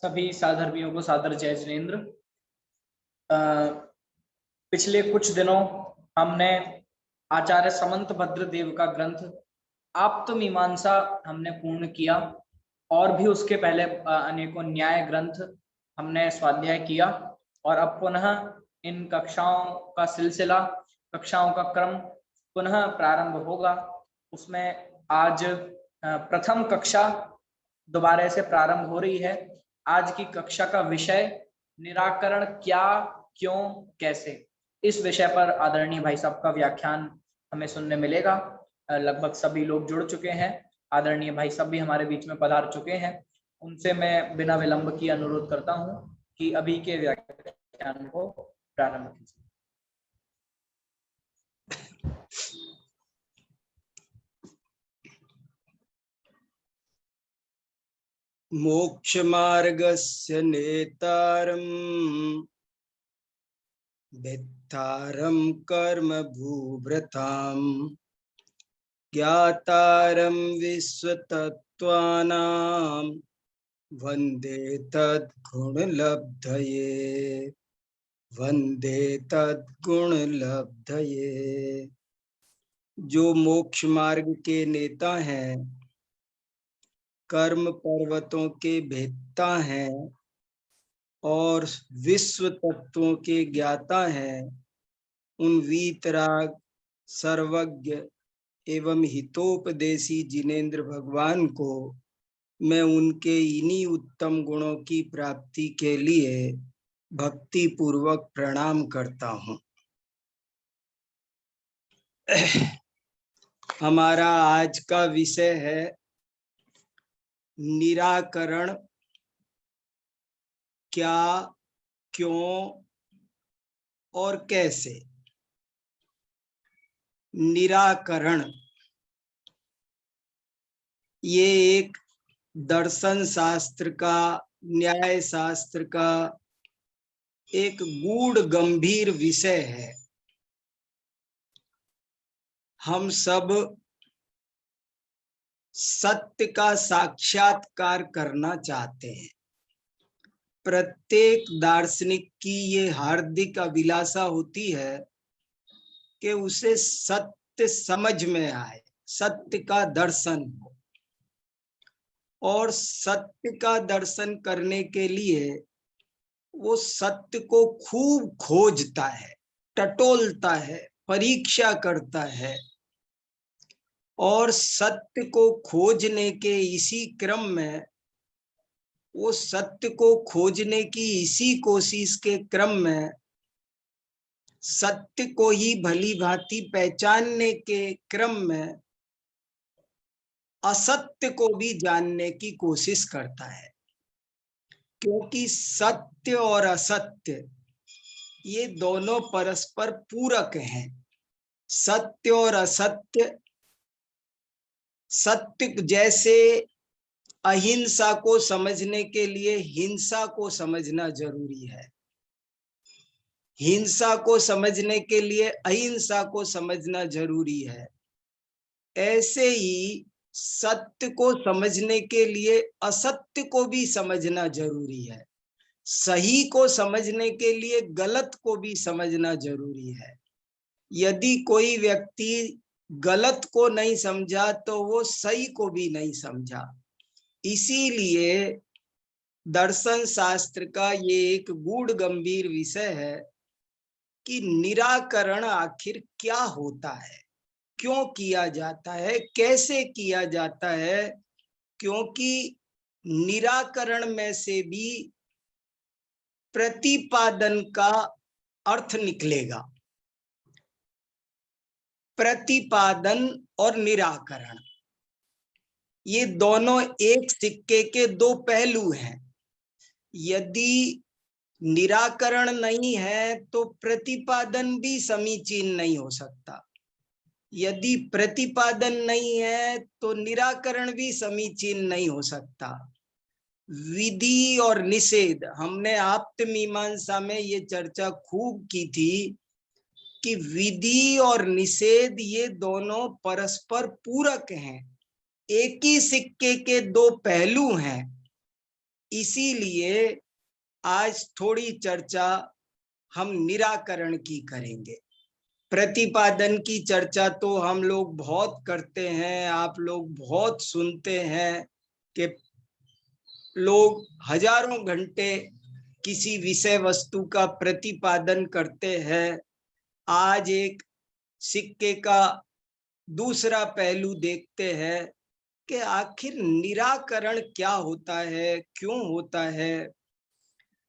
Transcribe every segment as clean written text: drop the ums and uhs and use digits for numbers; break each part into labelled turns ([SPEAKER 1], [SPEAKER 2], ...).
[SPEAKER 1] सभी साधर्मियों को सादर जय जिनेन्द्र। पिछले कुछ दिनों हमने आचार्य समंत भद्रदेव का ग्रंथ आप्तमीमांसा हमने पूर्ण किया और भी उसके पहले अनेकों न्याय ग्रंथ हमने स्वाध्याय किया और अब पुनः इन कक्षाओं का सिलसिला, कक्षाओं का क्रम पुनः प्रारंभ होगा। उसमें आज प्रथम कक्षा दोबारा से प्रारंभ हो रही है। आज की कक्षा का विषय निराकरण क्या, क्यों, कैसे, इस विषय पर आदरणीय भाई साहब का व्याख्यान हमें सुनने मिलेगा। लगभग सभी लोग जुड़ चुके हैं। आदरणीय भाई साहब भी हमारे बीच में पधार चुके हैं। उनसे मैं बिना विलंब की अनुरोध करता हूं कि अभी के व्याख्यान को प्रारंभ कीजिए।
[SPEAKER 2] मोक्ष मार्गस्य नेतारं भित्तारं कर्म भूभृतां ज्ञातारं विश्वतत्त्वानां वन्दे तद्गुणलब्धये, वन्दे तद्गुणलब्धये। जो मोक्ष मार्ग के नेता हैं, कर्म पर्वतों के भेदता हैं और विश्व तत्वों के ज्ञाता हैं, उन वीतराग, सर्वज्ञ एवं हितोपदेशी जिनेन्द्र भगवान को मैं उनके इन्हीं उत्तम गुणों की प्राप्ति के लिए भक्ति पूर्वक प्रणाम करता हूँ। हमारा आज का विषय है निराकरण क्या, क्यों और कैसे। निराकरण ये एक दर्शन शास्त्र का, न्याय शास्त्र का एक गूढ़ गंभीर विषय है। हम सब सत्य का साक्षात्कार करना चाहते हैं। प्रत्येक दार्शनिक की ये हार्दिक अभिलाषा होती है कि उसे सत्य समझ में आए, सत्य का दर्शन हो। और सत्य का दर्शन करने के लिए वो सत्य को खूब खोजता है, टटोलता है, परीक्षा करता है। और सत्य को खोजने के इसी क्रम में, वो सत्य को खोजने की इसी कोशिश के क्रम में सत्य को ही भली भांति पहचानने के क्रम में असत्य को भी जानने की कोशिश करता है। क्योंकि सत्य और असत्य ये दोनों परस्पर पूरक हैं। सत्य और असत्य, सत्य जैसे अहिंसा को समझने के लिए हिंसा को समझना जरूरी है, हिंसा को समझने के लिए अहिंसा को समझना जरूरी है, ऐसे ही सत्य को समझने के लिए असत्य को भी समझना जरूरी है। सही को समझने के लिए गलत को भी समझना जरूरी है। यदि कोई व्यक्ति गलत को नहीं समझा तो वो सही को भी नहीं समझा। इसीलिए दर्शन शास्त्र का ये एक गूढ़ गंभीर विषय है कि निराकरण आखिर क्या होता है, क्यों किया जाता है, कैसे किया जाता है। क्योंकि निराकरण में से भी प्रतिपादन का अर्थ निकलेगा। प्रतिपादन और निराकरण ये दोनों एक सिक्के के दो पहलू हैं। यदि निराकरण नहीं है तो प्रतिपादन भी समीचीन नहीं हो सकता। यदि प्रतिपादन नहीं है तो निराकरण भी समीचीन नहीं हो सकता। विधि और निषेध, हमने आप्तमीमांसा में ये चर्चा खूब की थी कि विधि और निषेध ये दोनों परस्पर पूरक हैं, एक ही सिक्के के दो पहलू हैं। इसीलिए आज थोड़ी चर्चा हम निराकरण की करेंगे। प्रतिपादन की चर्चा तो हम लोग बहुत करते हैं, आप लोग बहुत सुनते हैं कि लोग हजारों घंटे किसी विषय वस्तु का प्रतिपादन करते हैं। आज एक सिक्के का दूसरा पहलू देखते हैं कि आखिर निराकरण क्या होता है, क्यों होता है।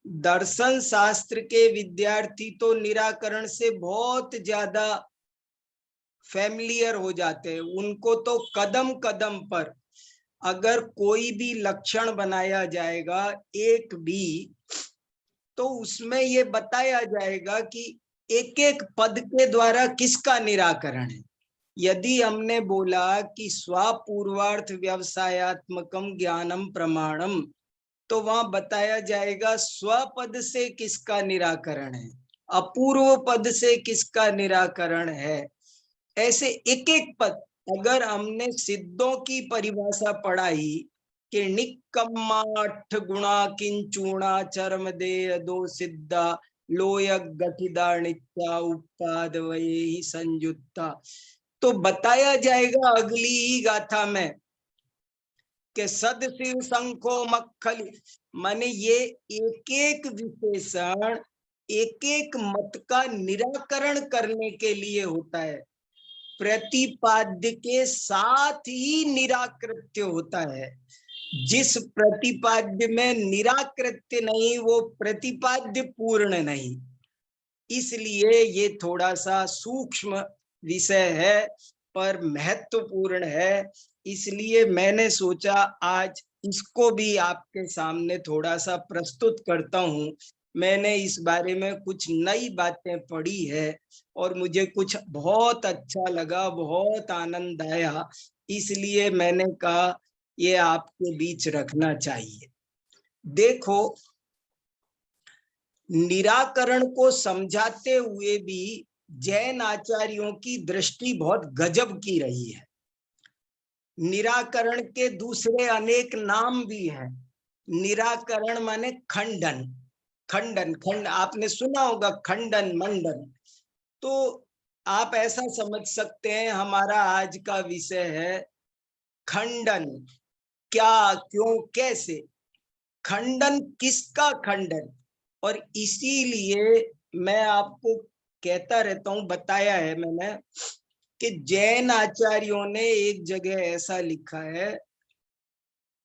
[SPEAKER 2] दर्शन शास्त्र के विद्यार्थी तो निराकरण से बहुत ज्यादा फैमिलियर हो जाते हैं। उनको तो कदम कदम पर अगर कोई भी लक्षण बनाया जाएगा एक भी, तो उसमें ये बताया जाएगा कि एक एक पद के द्वारा किसका निराकरण है। यदि हमने बोला कि स्वपूर्वार्थ व्यवसायत्मकम ज्ञानम प्रमाणम, तो वहां बताया जाएगा स्वपद से किसका निराकरण है, अपूर्व पद से किसका निराकरण है। ऐसे एक एक पद, अगर हमने सिद्धों की परिभाषा पढ़ाई कि निक्कम्माठ गुणा किंचूणा चरम देय दो सिद्धा लोय गठिदा नित्या उपाद वही संयुक्ता, तो बताया जाएगा अगली ही गाथा में कि सदशिव शंखो मक्खली, माने ये एक एक विशेषण एक एक मत का निराकरण करने के लिए होता है। प्रतिपाद्य के साथ ही निराकृत्य होता है। जिस प्रतिपाद्य में निराकृत्य नहीं वो प्रतिपाद्य पूर्ण नहीं। इसलिए ये थोड़ा सा सूक्ष्म विषय है पर महत्वपूर्ण है। इसलिए मैंने सोचा आज इसको भी आपके सामने थोड़ा सा प्रस्तुत करता हूँ। मैंने इस बारे में कुछ नई बातें पढ़ी है और मुझे कुछ बहुत अच्छा लगा, बहुत आनंद आया, इसलिए मैंने कहा ये आपके बीच रखना चाहिए। देखो, निराकरण को समझाते हुए भी जैन आचार्यों की दृष्टि बहुत गजब की रही है। निराकरण के दूसरे अनेक नाम भी हैं। निराकरण माने खंडन, खंडन खंड आपने सुना होगा, खंडन मंडन। तो आप ऐसा समझ सकते हैं हमारा आज का विषय है खंडन। क्या, क्यों, कैसे खंडन, किसका खंडन। और इसीलिए मैं आपको कहता रहता हूं, बताया है मैंने कि जैन आचार्यों ने एक जगह ऐसा लिखा है,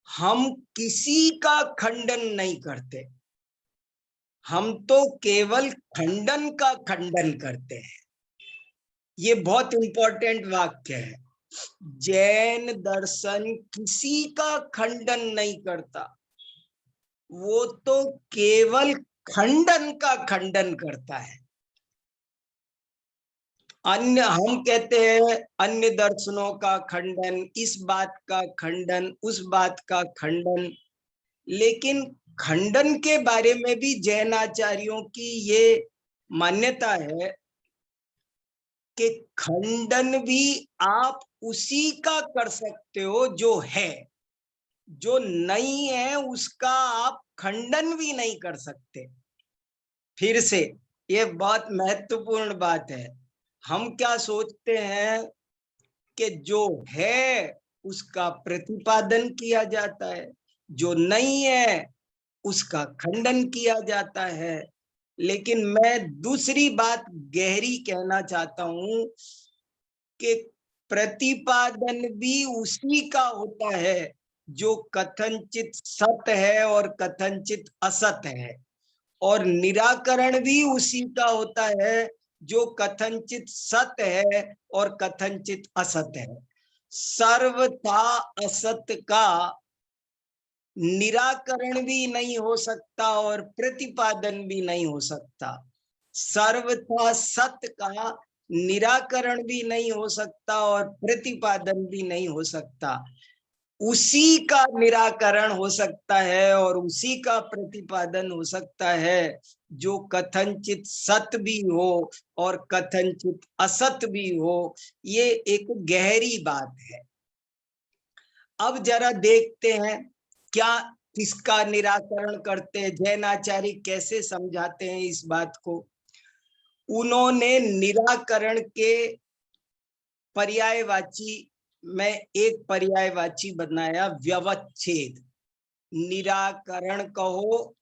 [SPEAKER 2] हम किसी का खंडन नहीं करते, हम तो केवल खंडन का खंडन करते हैं। ये बहुत इंपॉर्टेंट वाक्य है। जैन दर्शन किसी का खंडन नहीं करता, वो तो केवल खंडन का खंडन करता है। अन्य, हम कहते हैं अन्य दर्शनों का खंडन, इस बात का खंडन, उस बात का खंडन, लेकिन खंडन के बारे में भी जैनाचार्यों की ये मान्यता है कि खंडन भी आप उसी का कर सकते हो जो है, जो नहीं है उसका आप खंडन भी नहीं कर सकते। फिर से ये बहुत महत्वपूर्ण बात है। हम क्या सोचते हैं कि जो है उसका प्रतिपादन किया जाता है, जो नहीं है उसका खंडन किया जाता है। लेकिन मैं दूसरी बात गहरी कहना चाहता हूं कि प्रतिपादन भी उसी का होता है जो कथनचित सत्य है और कथनचित असत है, और निराकरण भी उसी का होता है जो कथनचित सत्य है और कथनचित असत है। सर्वथा असत का निराकरण भी नहीं हो सकता और प्रतिपादन भी नहीं हो सकता। सर्वथा सत्य का निराकरण भी नहीं हो सकता और प्रतिपादन भी नहीं हो सकता। उसी का निराकरण हो सकता है और उसी का प्रतिपादन हो सकता है जो कथनचित सत्य भी हो और कथनचित असत भी हो। ये एक गहरी बात है। अब जरा देखते हैं क्या किसका निराकरण करते हैं, जैनाचार्य कैसे समझाते हैं इस बात को। उन्होंने निराकरण के पर्यायवाची में एक पर्यायवाची बनाया, व्यवच्छेद। निराकरण कहो,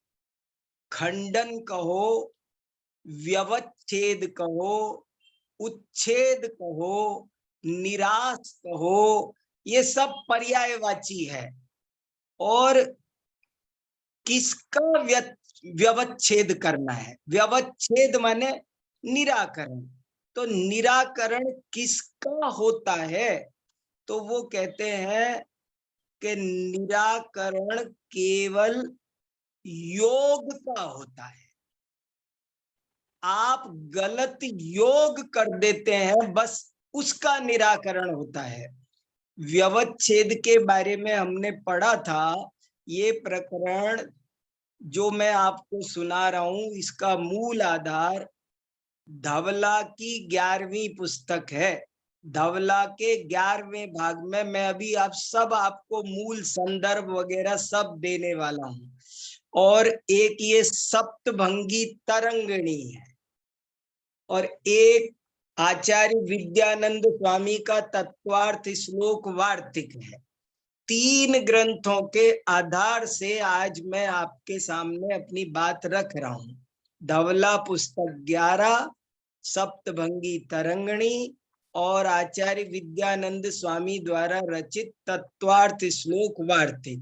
[SPEAKER 2] खंडन कहो, व्यवच्छेद कहो, उच्छेद कहो, निराश कहो, ये सब पर्यायवाची है। और किसका व्यवच्छेद करना है? व्यवच्छेद माने निराकरण। तो निराकरण किसका होता है? तो वो कहते हैं कि निराकरण केवल योग का होता है। आप गलत योग कर देते हैं, बस उसका निराकरण होता है। व्यवच्छेद के बारे में हमने पढ़ा था। ये प्रकरण जो मैं आपको सुना रहा हूं, इसका मूल आधार धवला की 11वीं पुस्तक है। धवला के 11वें भाग में मैं अभी आपको मूल संदर्भ वगैरह सब देने वाला हूं। और एक ये सप्तभंगी तरंगिणी है, और एक आचार्य विद्यानंद स्वामी का तत्वार्थ श्लोक वार्तिक है। 3 ग्रंथों के आधार से आज मैं आपके सामने अपनी बात रख रहा हूं। धवला पुस्तक 11, सप्तभंगी तरंगिणी और आचार्य विद्यानंद स्वामी द्वारा रचित तत्वार्थ श्लोक वार्तिक।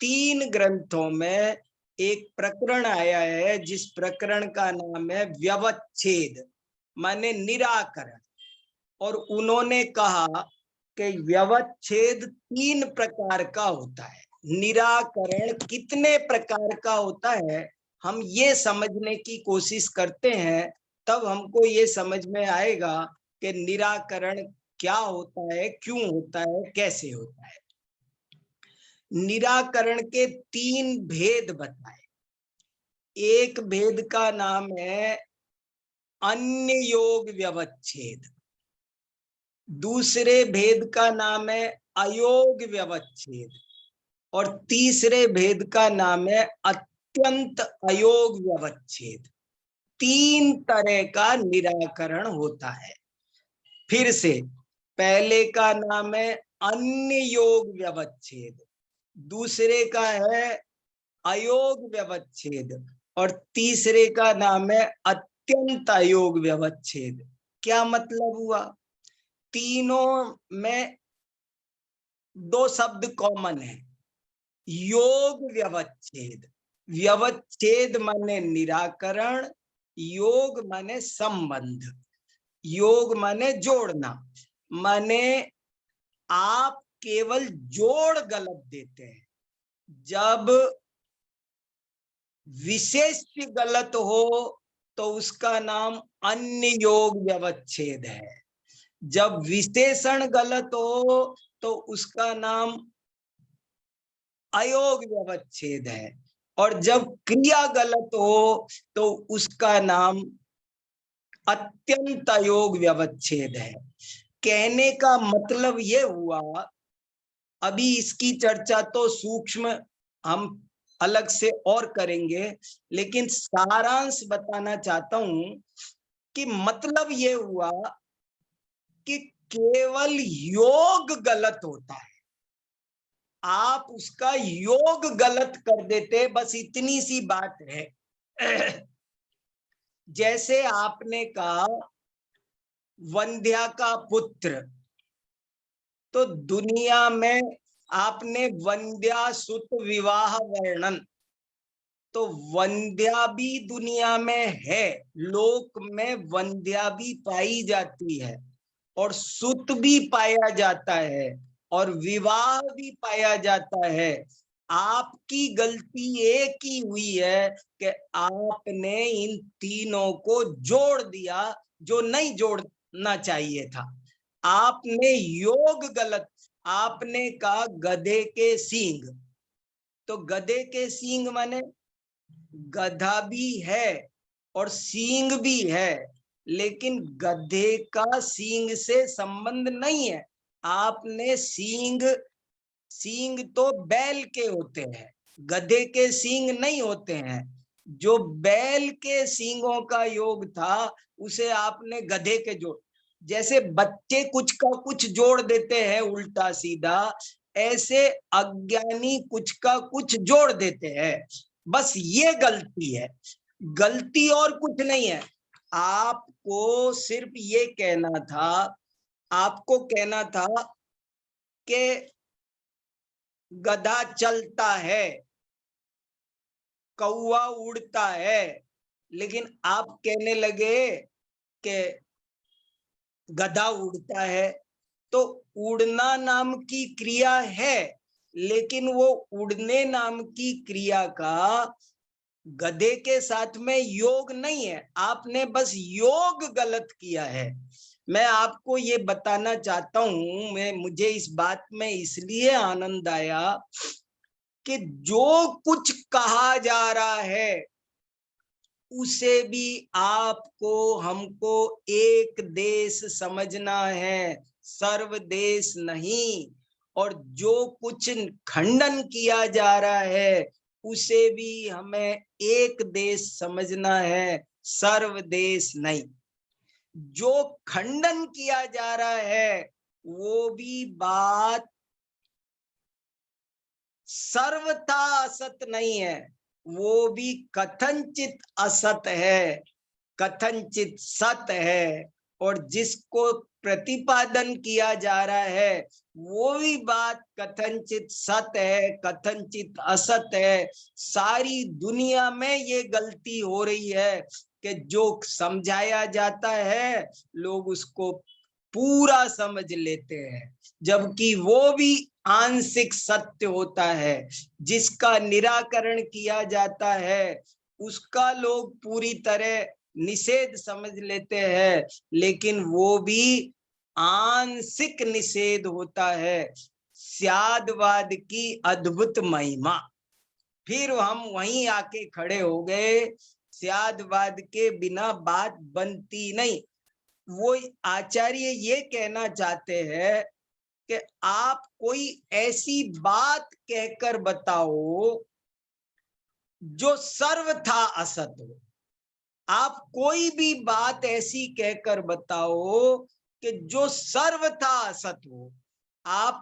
[SPEAKER 2] 3 ग्रंथों में एक प्रकरण आया है, जिस प्रकरण का नाम है व्यवच्छेद माने निराकरण। और उन्होंने कहा कि व्यवच्छेद 3 प्रकार का होता है। निराकरण कितने प्रकार का होता है, हम ये समझने की कोशिश करते हैं, तब हमको ये समझ में आएगा कि निराकरण क्या होता है, क्यों होता है, कैसे होता है। निराकरण के 3 भेद बताए। एक भेद का नाम है अन्य योग व्यवच्छेद, दूसरे भेद का नाम है अयोग व्यवच्छेद, और तीसरे भेद का नाम है अत्यंत अयोग व्यवच्छेद। 3 तरह का निराकरण होता है। फिर से, पहले का नाम है अन्य योग व्यवच्छेद, दूसरे का है अयोग व्यवच्छेद, और तीसरे का नाम है अत्यंत अयोग व्यवच्छेद। क्या मतलब हुआ? तीनों में 2 शब्द कॉमन है। योग व्यवच्छेद, व्यवच्छेद माने निराकरण, योग माने संबंध। योग माने जोड़ना, माने आप केवल जोड़ गलत देते हैं। जब विशेष गलत हो तो उसका नाम अन्य योग व्यवच्छेद है। जब विशेषण गलत हो तो उसका नाम अयोग व्यवच्छेद है, और जब क्रिया गलत हो तो उसका नाम अत्यंत अयोग व्यवच्छेद है। कहने का मतलब ये हुआ, अभी इसकी चर्चा तो सूक्ष्म हम अलग से और करेंगे, लेकिन सारांश बताना चाहता हूं कि मतलब ये हुआ कि केवल योग गलत होता है, आप उसका योग गलत कर देते, बस इतनी सी बात है। जैसे आपने कहा वंध्या का पुत्र, तो दुनिया में आपने वंध्या सुत विवाह वर्णन, तो वंध्या भी दुनिया में है, लोक में वंध्या भी पाई जाती है, और सुत भी पाया जाता है, और विवाह भी पाया जाता है। आपकी गलती एक ही हुई है कि आपने इन तीनों को जोड़ दिया, जो नहीं जोड़ना चाहिए था। आपने योग गलत, आपने कहा गधे के सींग, तो गधे के सींग माने गधा भी है और सींग भी है, लेकिन गधे का सींग से संबंध नहीं है। आपने सींग तो बैल के होते हैं, गधे के सींग नहीं होते हैं। जो बैल के सींगों का योग था उसे आपने गधे के जोड़, जैसे बच्चे कुछ का कुछ जोड़ देते हैं उल्टा सीधा, ऐसे अज्ञानी कुछ का कुछ जोड़ देते हैं। बस ये गलती है, गलती और कुछ नहीं है। आपको सिर्फ ये कहना था, आपको कहना था कि गधा चलता है, कौवा उड़ता है, लेकिन आप कहने लगे कि गधा उड़ता है। तो उड़ना नाम की क्रिया है, लेकिन वो उड़ने नाम की क्रिया का गधे के साथ में योग नहीं है। आपने बस योग गलत किया है। मैं आपको ये बताना चाहता हूं, मुझे इस बात में इसलिए आनंद आया कि जो कुछ कहा जा रहा है उसे भी आपको हमको एक देश समझना है, सर्वदेश नहीं। और जो कुछ खंडन किया जा रहा है उसे भी हमें एक देश समझना है, सर्वदेश नहीं। जो खंडन किया जा रहा है वो भी बात सर्वथा असत नहीं है, वो भी कथनचित असत है, कथनचित सत है। और जिसको प्रतिपादन किया जा रहा है वो भी बात कथनचित सत है, कथनचित असत है। सारी दुनिया में ये गलती हो रही है कि जो समझाया जाता है लोग उसको पूरा समझ लेते हैं, जबकि वो भी आंशिक सत्य होता है। जिसका निराकरण किया जाता है उसका लोग पूरी तरह निषेध समझ लेते हैं, लेकिन वो भी आंशिक निषेध होता है। स्यादवाद की अद्भुत महिमा। फिर हम वहीं आके खड़े हो गए, स्यादवाद के बिना बात बनती नहीं। वो आचार्य ये कहना चाहते हैं कि आप कोई ऐसी बात कहकर बताओ जो सर्वथा असत हो। आप कोई भी बात ऐसी कहकर बताओ कि जो सर्वथा असत हो। आप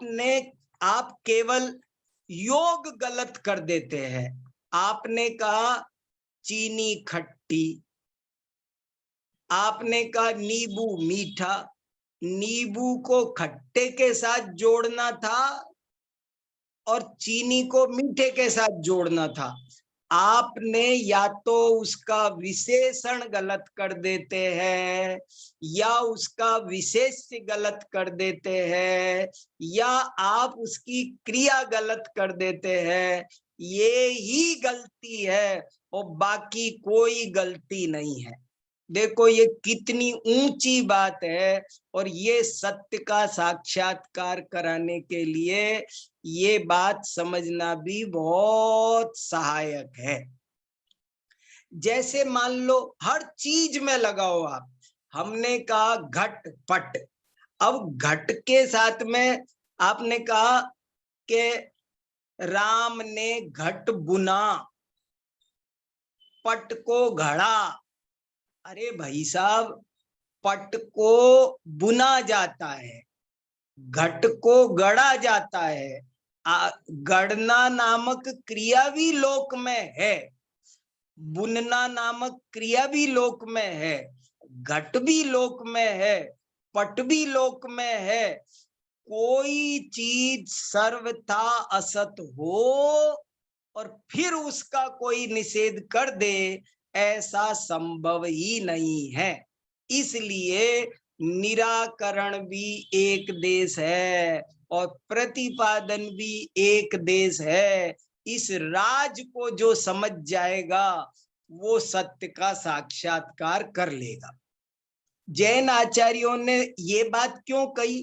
[SPEAKER 2] केवल योग गलत कर देते हैं। आपने कहा चीनी खट्टी, आपने कहा नींबू मीठा। नींबू को खट्टे के साथ जोड़ना था और चीनी को मीठे के साथ जोड़ना था। आपने या तो उसका विशेषण गलत कर देते हैं या उसका विशेष्य गलत कर देते हैं या आप उसकी क्रिया गलत कर देते हैं। ये ही गलती है और बाकी कोई गलती नहीं है। देखो ये कितनी ऊंची बात है, और ये सत्य का साक्षात्कार कराने के लिए ये बात समझना भी बहुत सहायक है। जैसे मान लो हर चीज में लगाओ आप, हमने कहा घट पट, अब घट के साथ में आपने कहा कि राम ने घट बुना, पट को घड़ा। अरे भाई साहब, पट को बुना जाता है, घट को गढ़ा जाता है। गढ़ना नामक क्रिया भी लोक में है, बुनना नामक क्रिया भी लोक में है, घट भी लोक में है, पट भी लोक में है। कोई चीज सर्वथा असत हो और फिर उसका कोई निषेध कर दे, ऐसा संभव ही नहीं है। इसलिए निराकरण भी एक देश है और प्रतिपादन भी एक देश है। इस राज को जो समझ जाएगा वो सत्य का साक्षात्कार कर लेगा। जैन आचार्यों ने ये बात क्यों कही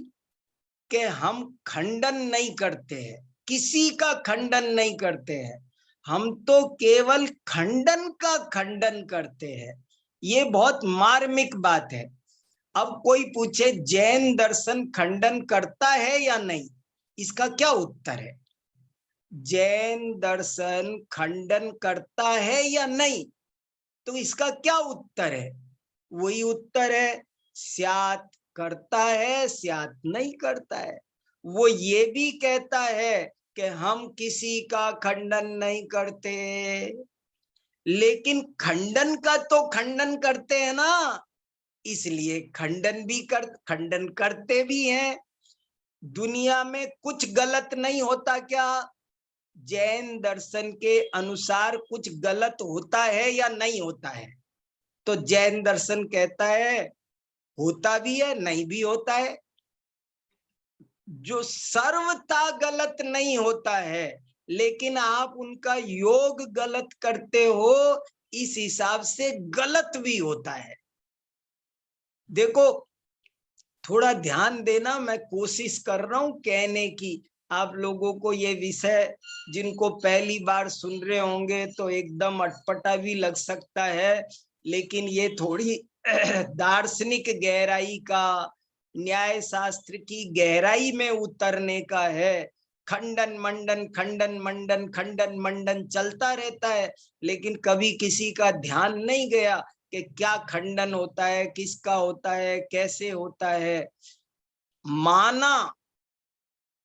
[SPEAKER 2] कि हम खंडन नहीं करते हैं, किसी का खंडन नहीं करते हैं, हम तो केवल खंडन का खंडन करते हैं। ये बहुत मार्मिक बात है। अब कोई पूछे जैन दर्शन खंडन करता है या नहीं, इसका क्या उत्तर है? जैन दर्शन खंडन करता है या नहीं? तो इसका क्या उत्तर है? वही उत्तर है, स्यात करता है, स्यात नहीं करता है। वो ये भी कहता है कि हम किसी का खंडन नहीं करते, लेकिन खंडन का तो खंडन करते हैं ना, इसलिए खंडन करते भी हैं। दुनिया में कुछ गलत नहीं होता क्या? जैन दर्शन के अनुसार कुछ गलत होता है या नहीं होता है? तो जैन दर्शन कहता है होता भी है, नहीं भी होता है। जो सर्वथा गलत नहीं होता है, लेकिन आप उनका योग गलत करते हो, इस हिसाब से गलत भी होता है। देखो, थोड़ा ध्यान देना, मैं कोशिश कर रहा हूं कहने की। आप लोगों को ये विषय, जिनको पहली बार सुन रहे होंगे तो एकदम अटपटा भी लग सकता है, लेकिन ये थोड़ी दार्शनिक गहराई का, न्याय शास्त्र की गहराई में उतरने का है। खंडन मंडन खंडन मंडन खंडन मंडन चलता रहता है, लेकिन कभी किसी का ध्यान नहीं गया कि क्या खंडन होता है, किसका होता है, कैसे होता है। माना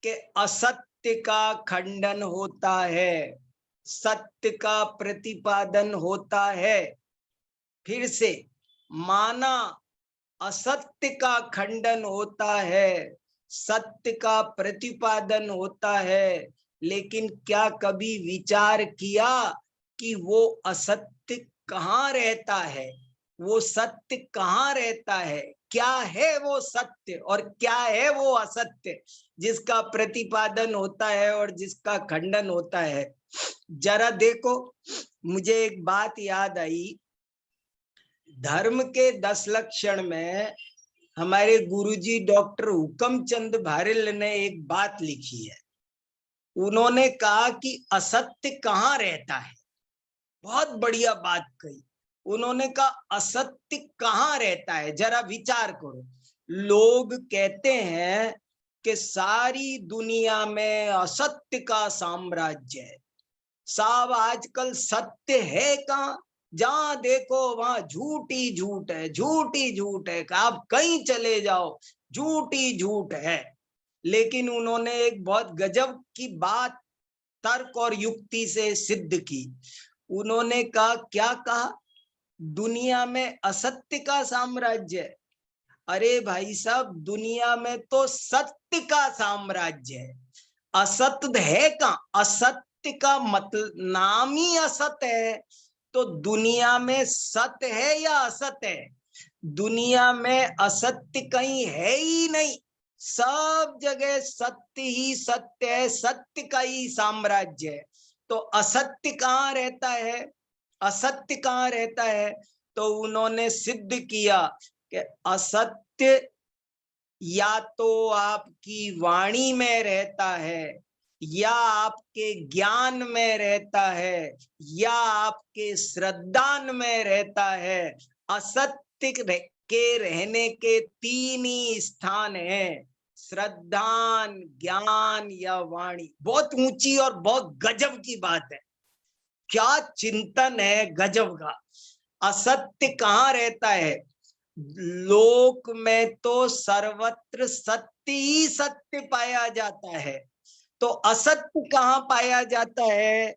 [SPEAKER 2] कि असत्य का खंडन होता है, सत्य का प्रतिपादन होता है। फिर से माना असत्य का खंडन होता है, सत्य का प्रतिपादन होता है, लेकिन क्या कभी विचार किया कि वो असत्य कहाँ रहता है, वो सत्य कहाँ रहता है? क्या है वो सत्य और क्या है वो असत्य, जिसका प्रतिपादन होता है और जिसका खंडन होता है? जरा देखो, मुझे एक बात याद आई। धर्म के 10 लक्षण में हमारे गुरुजी डॉक्टर हुकमचंद भारिल ने एक बात लिखी है। उन्होंने कहा कि असत्य कहाँ रहता है। बहुत बढ़िया बात कही। उन्होंने कहा असत्य कहाँ रहता है, जरा विचार करो। लोग कहते हैं कि सारी दुनिया में असत्य का साम्राज्य है। साहब, आजकल सत्य है कहाँ? जहां देखो वहां झूठ ही झूठ है, झूठ ही झूठ है। आप कहीं चले जाओ, झूठ ही झूठ है। लेकिन उन्होंने एक बहुत गजब की बात तर्क और युक्ति से सिद्ध की। उन्होंने कहा, क्या कहा? दुनिया में असत्य का साम्राज्य है। अरे भाई साहब, दुनिया में तो सत्य का साम्राज्य है। असत्य है कहाँ? असत्य का मतलब नाम ही असत्य है। तो दुनिया में सत्य है या असत्य है? दुनिया में असत्य कहीं है ही नहीं। सब जगह सत्य ही सत्य है, सत्य का ही साम्राज्य है। तो असत्य कहाँ रहता है? असत्य कहाँ रहता है? तो उन्होंने सिद्ध किया कि असत्य या तो आपकी वाणी में रहता है, या आपके ज्ञान में रहता है, या आपके श्रद्धान में रहता है। असत्य के रहने के 3 ही स्थान हैं, श्रद्धान, ज्ञान या वाणी। बहुत ऊंची और बहुत गजब की बात है। क्या चिंतन है गजब का। असत्य कहाँ रहता है? लोक में तो सर्वत्र सत्य ही सत्य पाया जाता है। तो असत्य कहाँ पाया जाता है?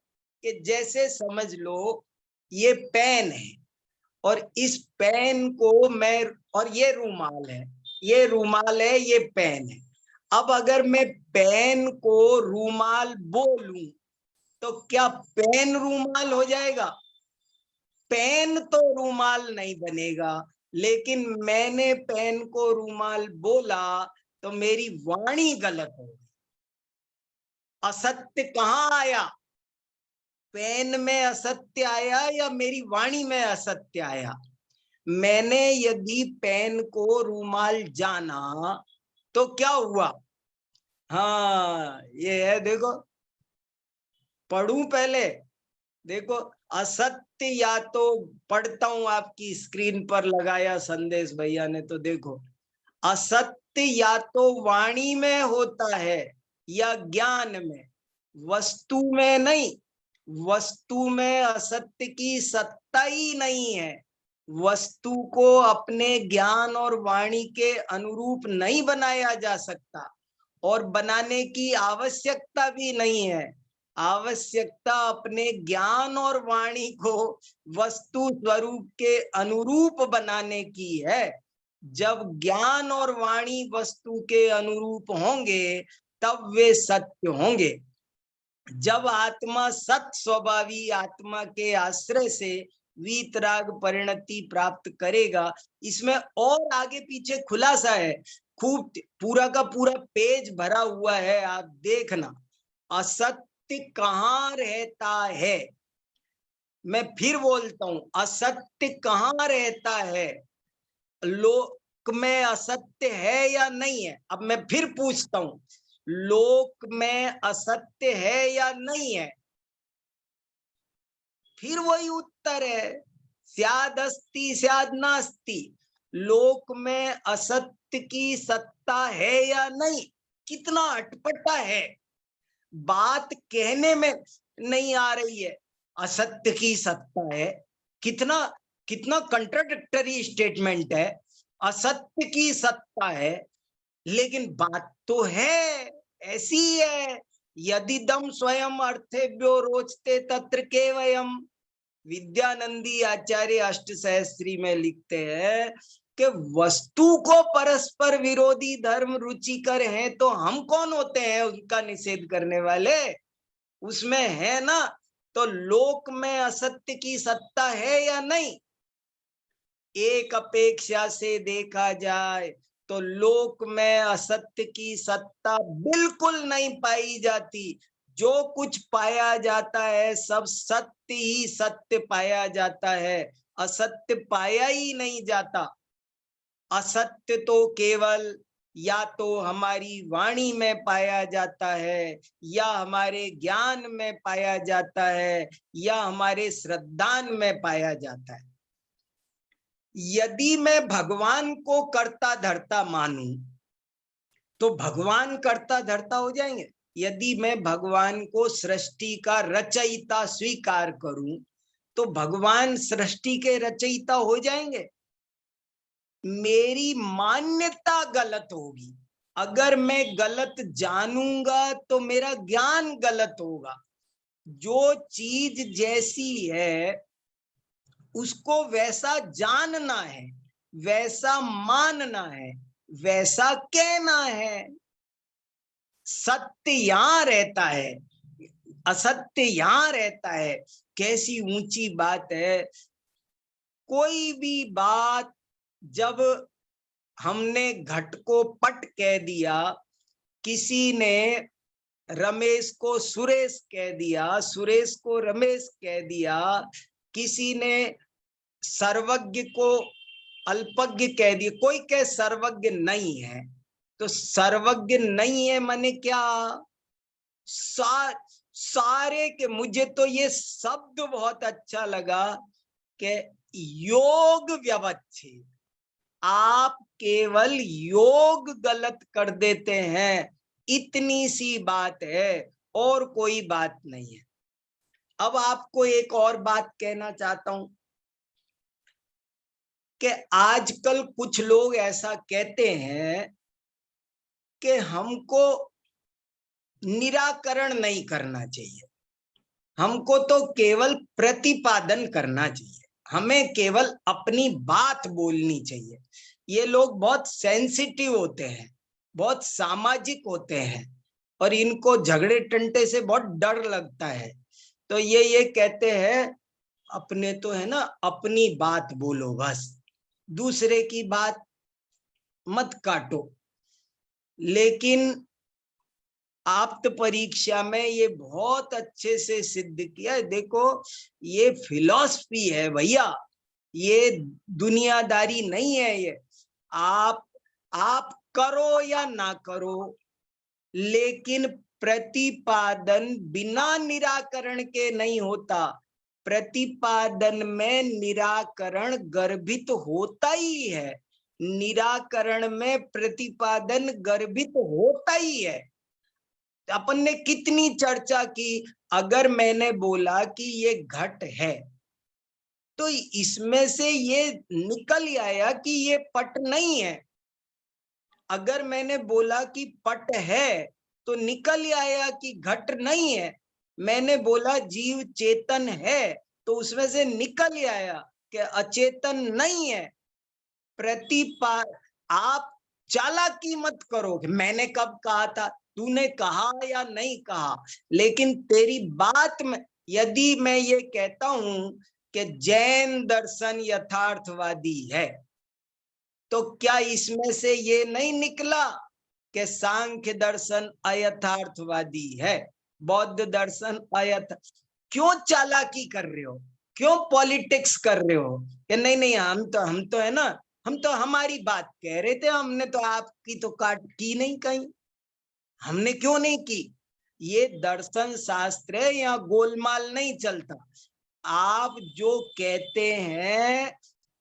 [SPEAKER 2] कि जैसे समझ लो, ये पेन है और इस पेन को मैं, और ये रूमाल है, ये रूमाल है, ये पेन है। अब अगर मैं पेन को रूमाल बोलूं तो क्या पेन रूमाल हो जाएगा? पेन तो रूमाल नहीं बनेगा। लेकिन मैंने पेन को रूमाल बोला तो मेरी वाणी गलत हो। असत्य कहाँ आया? पेन में असत्य आया या मेरी वाणी में असत्य आया? मैंने यदि पेन को रूमाल जाना तो क्या हुआ? हाँ, ये है, देखो, पढ़ूं पहले। देखो, असत्य या तो, पढ़ता हूं, आपकी स्क्रीन पर लगाया संदेश भैया ने, तो देखो, असत्य या तो वाणी में होता है या ज्ञान में। वस्तु में नहीं, वस्तु में असत्य की सत्ता ही नहीं है। वस्तु को अपने ज्ञान और वाणी के अनुरूप नहीं बनाया जा सकता और बनाने की आवश्यकता भी नहीं है। आवश्यकता अपने ज्ञान और वाणी को वस्तु स्वरूप के अनुरूप बनाने की है। जब ज्ञान और वाणी वस्तु के अनुरूप होंगे तब वे सत्य होंगे। जब आत्मा सत स्वभावी आत्मा के आश्रय से वीतराग परिणति प्राप्त करेगा, इसमें और आगे पीछे खुलासा है, खूब पूरा का पूरा पेज भरा हुआ है, आप देखना। असत्य कहाँ रहता है, मैं फिर बोलता हूं, असत्य कहाँ रहता है? लोक में असत्य है या नहीं है? अब मैं फिर पूछता हूं, लोक में असत्य है या नहीं है? फिर वही उत्तर है, स्याद अस्ति स्याद नास्ति। लोक में असत्य की सत्ता है या नहीं? कितना अटपटा है, बात कहने में नहीं आ रही है। असत्य की सत्ता है, कितना कितना कंट्राडिक्टरी स्टेटमेंट है। असत्य की सत्ता है, लेकिन बात तो है, ऐसी है। यदिदम स्वयं अर्थेभ्यो रोचते तत्र केवयम। विद्यानंदी आचार्य अष्टसहस्त्री में लिखते हैं कि वस्तु को परस्पर विरोधी धर्म रुचिकर हैं, तो हम कौन होते हैं उनका निषेध करने वाले? उसमें है ना। तो लोक में असत्य की सत्ता है या नहीं? एक अपेक्षा से देखा जाए तो लोक में असत्य की सत्ता बिल्कुल नहीं पाई जाती। जो कुछ पाया जाता है सब सत्य ही सत्य पाया जाता है, असत्य पाया ही नहीं जाता। असत्य तो केवल या तो हमारी वाणी में पाया जाता है, या हमारे ज्ञान में पाया जाता है, या हमारे श्रद्धान में पाया जाता है। यदि मैं भगवान को कर्ता धर्ता मानूं तो भगवान कर्ता धर्ता हो जाएंगे। यदि मैं भगवान को सृष्टि का रचयिता स्वीकार करूं तो भगवान सृष्टि के रचयिता हो जाएंगे। मेरी मान्यता गलत होगी। अगर मैं गलत जानूंगा तो मेरा ज्ञान गलत होगा। जो चीज जैसी है उसको वैसा जानना है, वैसा मानना है, वैसा कहना है। सत्य यहां रहता है, असत्य यहां रहता है। कैसी ऊंची बात है। कोई भी बात जब हमने घट को पट कह दिया, किसी ने रमेश को सुरेश कह दिया, सुरेश को रमेश कह दिया, किसी ने सर्वज्ञ को अल्पज्ञ कह दिया, कोई कह सर्वज्ञ नहीं है, तो सर्वज्ञ नहीं है माने क्या? सारे के, मुझे तो ये शब्द बहुत अच्छा लगा कि योग व्यवच्छेद। आप केवल योग गलत कर देते हैं, इतनी सी बात है और कोई बात नहीं है। अब आपको एक और बात कहना चाहता हूं कि आजकल कुछ लोग ऐसा कहते हैं कि हमको निराकरण नहीं करना चाहिए, हमको तो केवल प्रतिपादन करना चाहिए, हमें केवल अपनी बात बोलनी चाहिए। ये लोग बहुत सेंसिटिव होते हैं, बहुत सामाजिक होते हैं और इनको झगड़े टंटे से बहुत डर लगता है। तो ये कहते हैं अपने तो है ना, अपनी बात बोलो बस, दूसरे की बात मत काटो। लेकिन आप्त परीक्षा में ये बहुत अच्छे से सिद्ध किया है। देखो ये फिलॉसफी है भैया, ये दुनियादारी नहीं है। ये आप करो या ना करो, लेकिन प्रतिपादन बिना निराकरण के नहीं होता। प्रतिपादन में निराकरण गर्भित होता ही है, निराकरण में प्रतिपादन गर्भित होता ही है। अपन ने कितनी चर्चा की। अगर मैंने बोला कि ये घट है, तो इसमें से ये निकल आया कि ये पट नहीं है। अगर मैंने बोला कि पट है, तो निकल आया कि घट नहीं है। मैंने बोला जीव चेतन है, तो उसमें से निकल आया कि अचेतन नहीं है। आप चालाकी मत करो कि मैंने कब कहा था, तूने कहा या नहीं कहा। लेकिन तेरी बात में यदि मैं ये कहता हूं कि जैन दर्शन यथार्थवादी है, तो क्या इसमें से ये नहीं निकला कि सांख्य दर्शन अयथार्थवादी है, बौद्ध दर्शन क्यों चालाकी कर रहे हो, क्यों पॉलिटिक्स कर रहे हो कि नहीं नहीं हम तो है ना, हम तो हमारी बात कह रहे थे, हमने तो आपकी तो काट की नहीं कहीं। हमने क्यों नहीं की? ये दर्शन शास्त्र है, यहाँ गोलमाल नहीं चलता। आप जो कहते हैं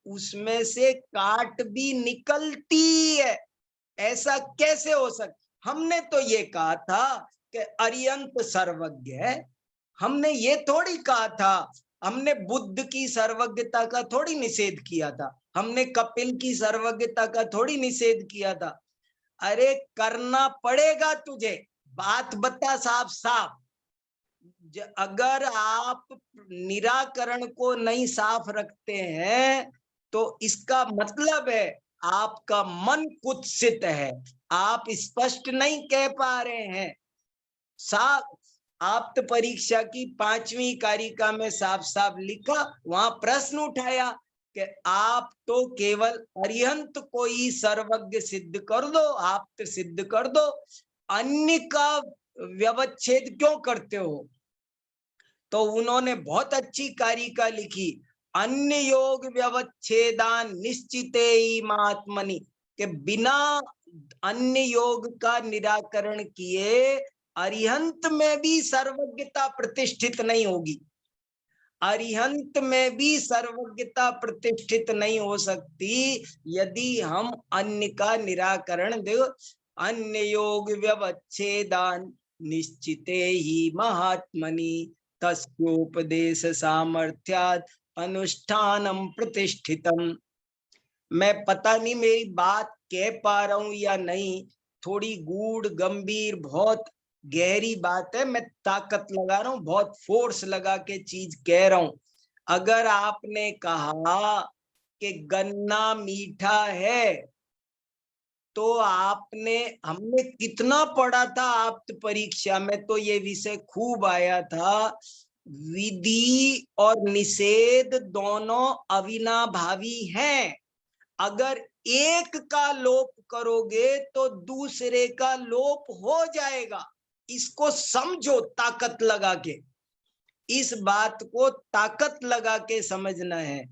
[SPEAKER 2] उसमें से काट भी निकलती है, ऐसा कैसे हो सकता? हमने तो ये कहा था कि अरियंत सर्वज्ञ है, हमने ये थोड़ी कहा था, हमने बुद्ध की सर्वज्ञता का थोड़ी निषेध किया था, हमने कपिल की सर्वज्ञता का थोड़ी निषेध किया था। अरे करना पड़ेगा तुझे, बात बता साफ साफ। अगर आप निराकरण को नहीं साफ रखते हैं, तो इसका मतलब है आपका मन कुत्सित है, आप स्पष्ट नहीं कह पा रहे हैं। साफ आप तो परीक्षा की 5वीं कारिका में साफ साफ लिखा, वहां प्रश्न उठाया कि आप तो केवल अरिहंत को ही सर्वज्ञ सिद्ध कर दो, आप तो सिद्ध कर दो, अन्य का व्यवच्छेद क्यों करते हो? तो उन्होंने बहुत अच्छी कारिका लिखी, अन्य योग व्यवच्छेदान निश्चिते ही महात्मनि, के बिना अन्य योग का निराकरण किए अरिहंत में भी सर्वज्ञता प्रतिष्ठित नहीं होगी। अरिहंत में भी सर्वज्ञता प्रतिष्ठित नहीं हो सकती यदि हम अन्य का निराकरण दे। अन्य योग व्यवच्छेदान निश्चिते ही महात्मनि तस्योपदेश सामर्थ्यात् अनुष्ठानम प्रतिष्ठितम। मैं पता नहीं मेरी बात कह पा रहा हूं या नहीं, थोड़ी गूढ़ गंभीर बहुत गहरी बात है, मैं ताकत लगा रहा हूं, बहुत फोर्स लगा के चीज कह रहा हूं। अगर आपने कहा कि गन्ना मीठा है, तो हमने कितना पढ़ा था आप तो परीक्षा में, तो ये विषय खूब आया था, विधि और निषेध दोनों अविनाभावी हैं। अगर एक का लोप करोगे तो दूसरे का लोप हो जाएगा। इसको समझो ताकत लगा के, इस बात को ताकत लगा के समझना है।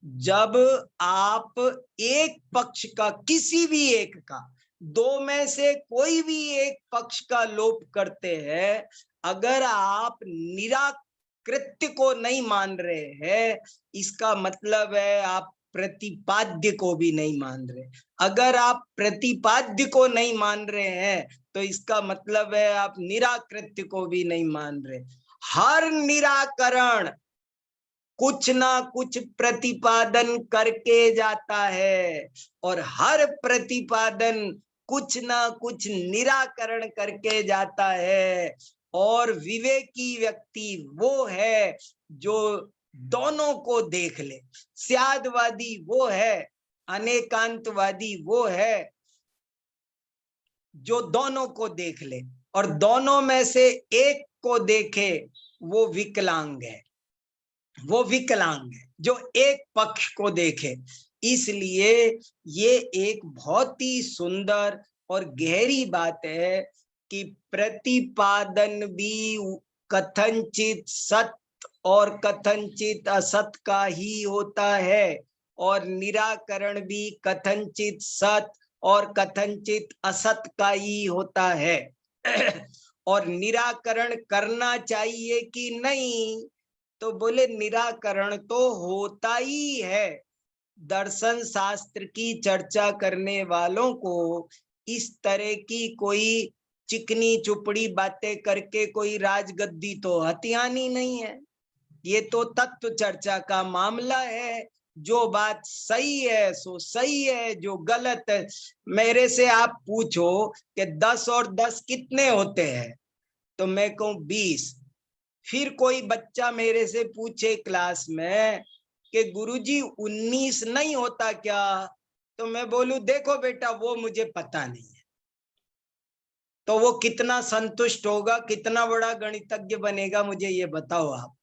[SPEAKER 2] जब आप एक पक्ष का, किसी भी एक का, दो में से कोई भी एक पक्ष का लोप करते हैं, अगर आप निराकृत्य को नहीं मान रहे हैं, इसका मतलब है आप प्रतिपाद्य को भी नहीं मान रहे। अगर आप प्रतिपाद्य को नहीं मान रहे हैं, तो इसका मतलब है आप निराकृत्य को भी नहीं मान रहे। हर निराकरण कुछ ना कुछ प्रतिपादन करके जाता है, और हर प्रतिपादन कुछ ना कुछ निराकरण करके जाता है। और विवेकी व्यक्ति वो है जो दोनों को देख ले, स्यादवादी वो है, अनेकांतवादी वो है जो दोनों को देख ले, और दोनों में से एक को देखे वो विकलांग है, वो विकलांग है जो एक पक्ष को देखे। इसलिए ये एक बहुत ही सुंदर और गहरी बात है कि प्रतिपादन भी कथनचित सत्य और कथनचित असत का ही होता है, और निराकरण भी कथनचित सत्य और कथनचित असत का ही होता है। और निराकरण करना चाहिए कि नहीं, तो बोले निराकरण तो होता ही है। दर्शन शास्त्र की चर्चा करने वालों को इस तरह की कोई चिकनी चुपड़ी बातें करके कोई राजगद्दी तो हथियानी नहीं है। ये तो तत्व चर्चा का मामला है। जो बात सही है सो सही है, जो गलत है। मेरे से आप पूछो कि 10 और 10 कितने होते हैं, तो मैं कहूं 20। फिर कोई बच्चा मेरे से पूछे क्लास में कि गुरुजी 19 नहीं होता क्या, तो मैं बोलूं देखो बेटा वो मुझे पता नहीं है। तो वो कितना संतुष्ट होगा, कितना बड़ा गणितज्ञ बनेगा, मुझे ये बताओ आप।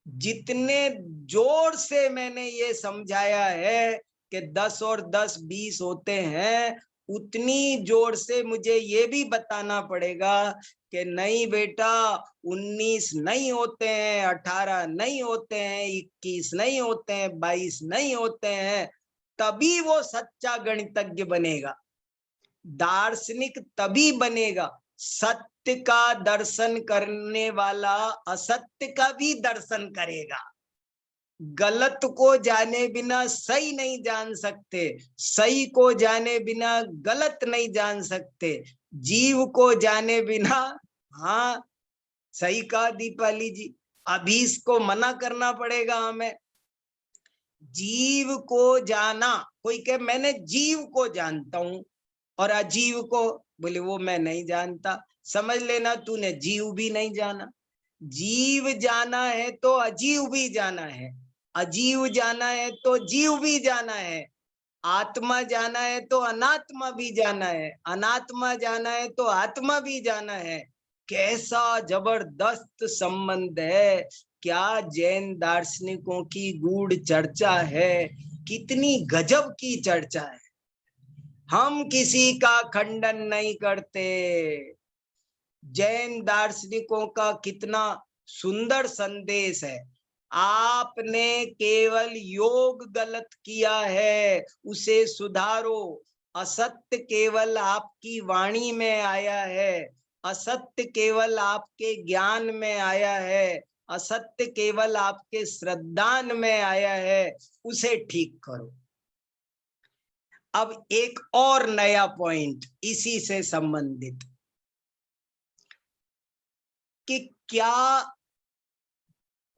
[SPEAKER 2] जितने जोर से मैंने ये समझाया है कि 10 और 10 20 होते हैं, उतनी जोर से मुझे ये भी बताना पड़ेगा कि नहीं बेटा 19 नहीं होते हैं, 18 नहीं होते हैं, 21 नहीं होते हैं, 22 नहीं होते हैं। तभी वो सच्चा गणितज्ञ बनेगा, दार्शनिक तभी बनेगा। सत्य का दर्शन करने वाला असत्य का भी दर्शन करेगा। गलत को जाने बिना सही नहीं जान सकते, सही को जाने बिना गलत नहीं जान सकते, जीव को जाने बिना। हाँ सही कहा दीपाली जी, अभी इसको मना करना पड़ेगा हमें। जीव को जाना, कोई कहे मैंने जीव को जानता हूं और अजीव को, बोले वो मैं नहीं जानता। समझ लेना तूने जीव भी नहीं जाना। जीव जाना है तो अजीव भी जाना है, अजीव जाना है तो जीव भी जाना है, आत्मा जाना है तो अनात्मा भी जाना है, अनात्मा जाना है तो आत्मा भी जाना है। कैसा जबरदस्त संबंध है, क्या जैन दार्शनिकों की गूढ़ चर्चा है, कितनी गजब की चर्चा है। हम किसी का खंडन नहीं करते। जैन दार्शनिकों का कितना सुंदर संदेश है। आपने केवल योग गलत किया है, उसे सुधारो। असत्य केवल आपकी वाणी में आया है, असत्य केवल आपके ज्ञान में आया है, असत्य केवल आपके श्रद्धान में आया है, उसे ठीक करो। अब एक और नया पॉइंट इसी से संबंधित, कि क्या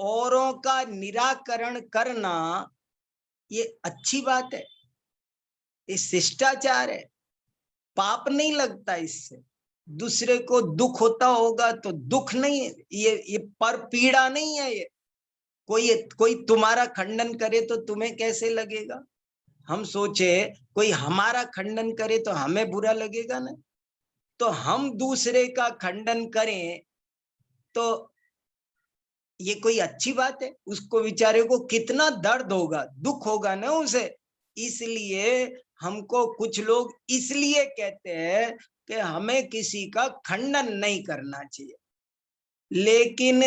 [SPEAKER 2] औरों का निराकरण करना ये अच्छी बात है, ये शिष्टाचार है, पाप नहीं लगता इससे? दूसरे को दुख होता होगा तो दुख नहीं, ये पर पीड़ा नहीं है। ये कोई तुम्हारा खंडन करे तो तुम्हें कैसे लगेगा? हम सोचे कोई हमारा खंडन करे तो हमें बुरा लगेगा ना। तो हम दूसरे का खंडन करें तो ये कोई अच्छी बात है? उसको बेचारे को कितना दर्द होगा, दुख होगा ना उसे। इसलिए हमको कुछ लोग इसलिए कहते हैं कि हमें किसी का खंडन नहीं करना चाहिए, लेकिन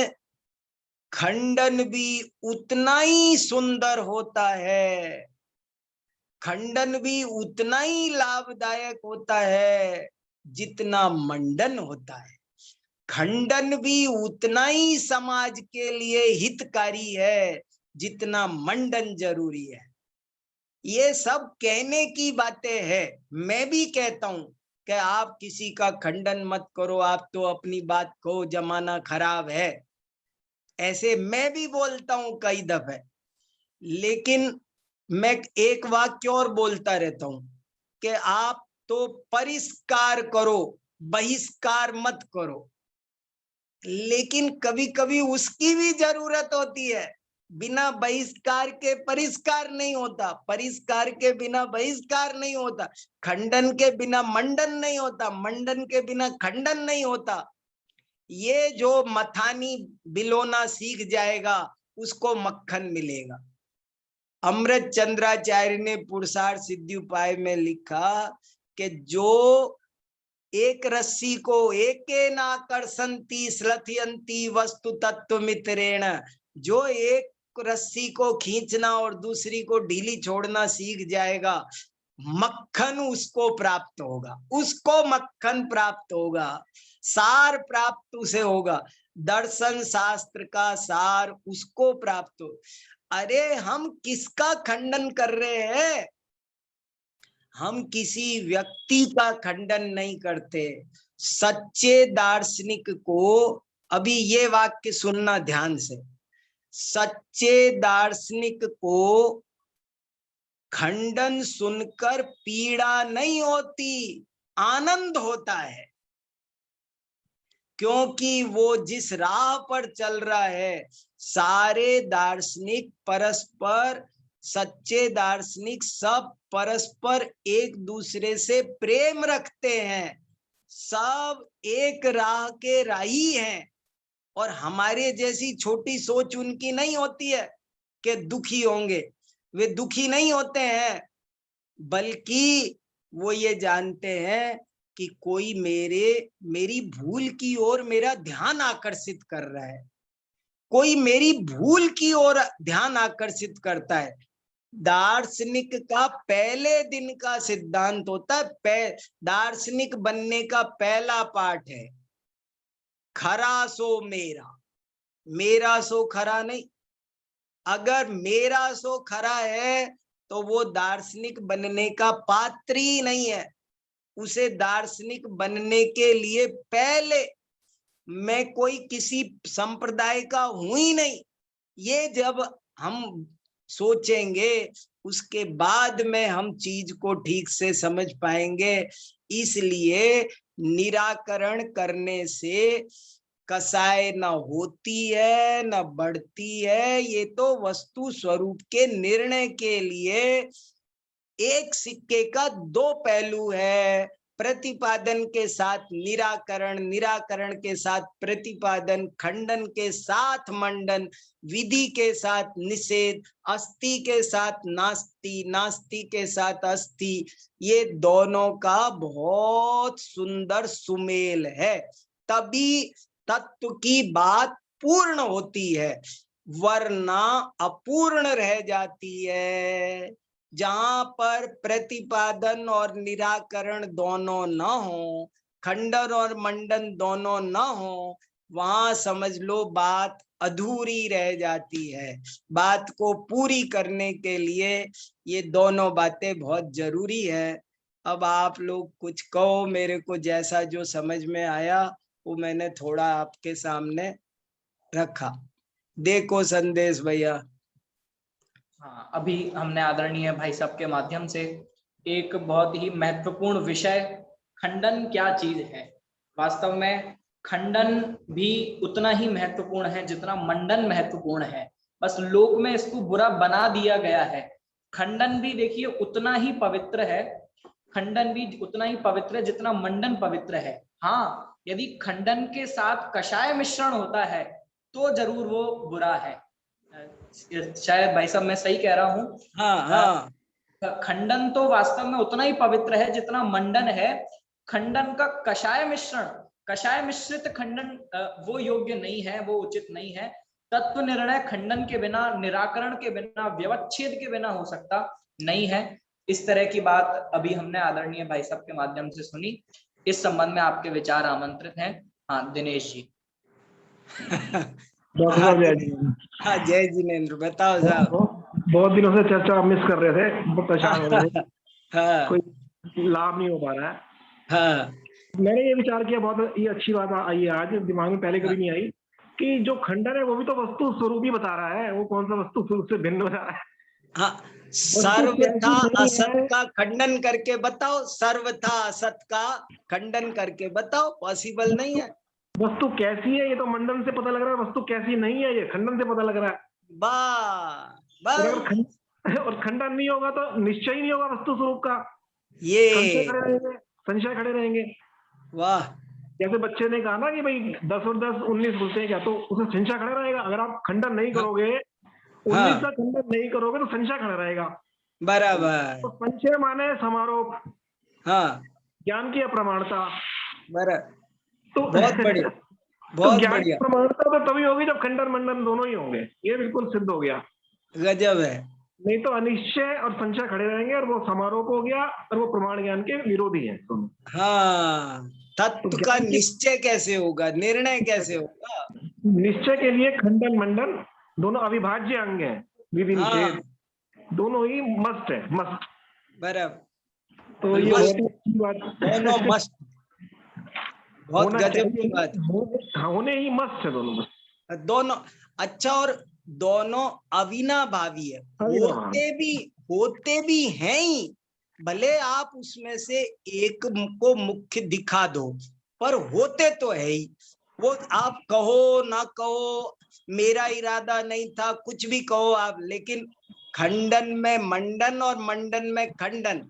[SPEAKER 2] खंडन भी उतना ही सुंदर होता है, खंडन भी उतना ही लाभदायक होता है जितना मंडन होता है। खंडन भी उतना ही समाज के लिए हितकारी है जितना मंडन जरूरी है। ये सब कहने की बातें हैं। मैं भी कहता हूं कि आप किसी का खंडन मत करो, आप तो अपनी बात को, जमाना खराब है, ऐसे मैं भी बोलता हूं कई दफे। लेकिन मैं एक वाक्य और बोलता रहता हूं कि आप तो परिष्कार करो, बहिष्कार मत करो। लेकिन कभी कभी उसकी भी जरूरत होती है। बिना बहिष्कार के परिष्कार नहीं होता, परिष्कार के बिना बहिष्कार नहीं होता, खंडन के बिना मंडन नहीं होता, मंडन के बिना खंडन नहीं होता। ये जो मथानी बिलोना सीख जाएगा उसको मक्खन मिलेगा। अमृत चंद्राचार्य ने पुरुषार्थ सिद्धि उपाय में लिखा कि जो एक रस्सी को एके नाकर्षन्ति श्लथयन्ति वस्तु तत्व मित्रेण, जो एक रस्सी को खींचना और दूसरी को ढीली छोड़ना सीख जाएगा, मक्खन उसको प्राप्त होगा, उसको मक्खन प्राप्त होगा, सार प्राप्त उसे होगा, दर्शन शास्त्र का सार उसको प्राप्त हो। अरे हम किसका खंडन कर रहे हैं? हम किसी व्यक्ति का खंडन नहीं करते। सच्चे दार्शनिक को, अभी ये वाक्य सुनना ध्यान से, सच्चे दार्शनिक को खंडन सुनकर पीड़ा नहीं होती, आनंद होता है, क्योंकि वो जिस राह पर चल रहा है, सारे दार्शनिक परस्पर, सच्चे दार्शनिक सब परस्पर एक दूसरे से प्रेम रखते हैं, सब एक राह के राही हैं। और हमारे जैसी छोटी सोच उनकी नहीं होती है कि दुखी होंगे, वे दुखी नहीं होते हैं, बल्कि वो ये जानते हैं कि कोई मेरी भूल की ओर मेरा ध्यान आकर्षित कर रहा है, कोई मेरी भूल की ओर ध्यान आकर्षित करता है। दार्शनिक का पहले दिन का सिद्धांत होता है, दार्शनिक बनने का पहला पाठ है, खरा सो मेरा, मेरा सो खरा नहीं। अगर मेरा सो खरा है तो वो दार्शनिक बनने का पात्र ही नहीं है। उसे दार्शनिक बनने के लिए पहले मैं कोई किसी संप्रदाय का हूं ही नहीं, ये जब हम सोचेंगे उसके बाद में हम चीज को ठीक से समझ पाएंगे। इसलिए निराकरण करने से कसाय न होती है न बढ़ती है, ये तो वस्तु स्वरूप के निर्णय के लिए एक सिक्के का दो पहलू है। प्रतिपादन के साथ निराकरण, निराकरण के साथ प्रतिपादन, खंडन के साथ मंडन, विधि के साथ निषेध, अस्ति के साथ नास्ति, नास्ति के साथ अस्ति, ये दोनों का बहुत सुंदर सुमेल है। तभी तत्व की बात पूर्ण होती है, वरना अपूर्ण रह जाती है। जहां पर प्रतिपादन और निराकरण दोनों न हो, खंडन और मंडन दोनों न हो, वहां समझ लो बात अधूरी रह जाती है। बात को पूरी करने के लिए ये दोनों बातें बहुत जरूरी है। अब आप लोग कुछ कहो, मेरे को जैसा जो समझ में आया वो मैंने थोड़ा आपके सामने रखा। देखो संदेश भैया।
[SPEAKER 1] हाँ, अभी हमने आदरणीय भाई साहब के माध्यम से एक बहुत ही महत्वपूर्ण विषय, खंडन क्या चीज है, वास्तव में खंडन भी उतना ही महत्वपूर्ण है जितना मंडन महत्वपूर्ण है, बस लोक में इसको बुरा बना दिया गया है। खंडन भी देखिए उतना ही पवित्र है, खंडन भी उतना ही पवित्र है जितना मंडन पवित्र है। हाँ, यदि खंडन के साथ कषाय मिश्रण होता है तो जरूर वो बुरा है। शायद भाई साहब मैं सही कह रहा हूँ।
[SPEAKER 2] हाँ हाँ,
[SPEAKER 1] खंडन तो वास्तव में उतना ही पवित्र है जितना मंडन है। खंडन का कषाय मिश्रण, कषाय मिश्रित खंडन वो योग्य नहीं है, वो उचित नहीं है। तत्व निर्णय खंडन के बिना, निराकरण के बिना, व्यवच्छेद के बिना हो सकता नहीं है। इस तरह की बात अभी हमने आदरणीय भाई साहब के माध्यम से सुनी। इस संबंध में आपके विचार आमंत्रित हैं। हाँ दिनेश जी।
[SPEAKER 2] हाँ जय जिनेन्द्र, बताओ साहब।
[SPEAKER 3] बहुत दिनों से चर्चा मिस कर रहे थे, बहुत परेशान हो रहे थे।
[SPEAKER 2] हाँ
[SPEAKER 3] कोई लाभ नहीं हो पा रहा है।
[SPEAKER 2] हाँ
[SPEAKER 3] मैंने ये विचार किया, बहुत ये अच्छी बात आई है आज, दिमाग में पहले कभी नहीं आई, कि जो खंडन है वो भी तो वस्तु स्वरूप ही बता रहा है, वो कौन सा वस्तु स्वरूप से भिन्न बता रहा है।
[SPEAKER 2] हाँ, सर्वथा असत का खंडन करके बताओ, सर्वथा असत का खंडन करके बताओ, पॉसिबल नहीं है।
[SPEAKER 3] वस्तु कैसी है ये तो मंडन से पता लग रहा है, वस्तु कैसी नहीं है ये खंडन से पता लग रहा है। और खंडन नहीं होगा तो निश्चय ही नहीं होगा वस्तु स्वरूप का,
[SPEAKER 2] ये
[SPEAKER 3] संशय खड़े रहेंगे।
[SPEAKER 2] वाह,
[SPEAKER 3] जैसे बच्चे ने कहा ना कि भाई 10 और 10 19 बोलते हैं क्या, तो उसमें संशय खड़ा रहेगा। अगर आप खंडन नहीं करोगे, 19 का खंडन नहीं करोगे तो संशय खड़ा रहेगा।
[SPEAKER 2] बराबर।
[SPEAKER 3] तो संशय माने समारोप,
[SPEAKER 2] हाँ,
[SPEAKER 3] ज्ञान की अप्रमाणता।
[SPEAKER 2] बराबर,
[SPEAKER 3] तो
[SPEAKER 2] बहुत बढ़िया, बहुत
[SPEAKER 3] तो ज्ञान की
[SPEAKER 2] बढ़िया,
[SPEAKER 3] प्रमाणता तो तभी होगी जब खंडन मंडन दोनों ही होंगे, ये बिल्कुल सिद्ध हो गया।
[SPEAKER 2] गजब है।
[SPEAKER 3] नहीं तो अनिश्चय और संशय खड़े रहेंगे और वो समारोप हो गया और वो प्रमाण ज्ञान के विरोधी है।
[SPEAKER 2] हाँ, तत्व का निश्चय कैसे होगा, निर्णय कैसे होगा?
[SPEAKER 3] निश्चय के लिए खंडन मंडन दोनों अविभाज्य अंग हैं, विधि निषेध दोनों ही मस्ट है, मस्ट।
[SPEAKER 2] बराबर।
[SPEAKER 3] तो ये
[SPEAKER 2] मस्त,
[SPEAKER 3] बहुत अच्छी बात,
[SPEAKER 2] दोनों मस्त, बहुत
[SPEAKER 3] होना
[SPEAKER 2] गजब की बात।
[SPEAKER 3] चाहिए, होने ही मस्त है दोनों बस।
[SPEAKER 2] दोनों अच्छा, और दोनों अविनाभावी है, होते भी हैं ही, भले आप उसमें से एक को मुख्य दिखा दो, पर होते तो है ही। वो आप कहो ना कहो, मेरा इरादा नहीं था, कुछ भी कहो आप, लेकिन खंडन में मंडन और मंडन में खंडन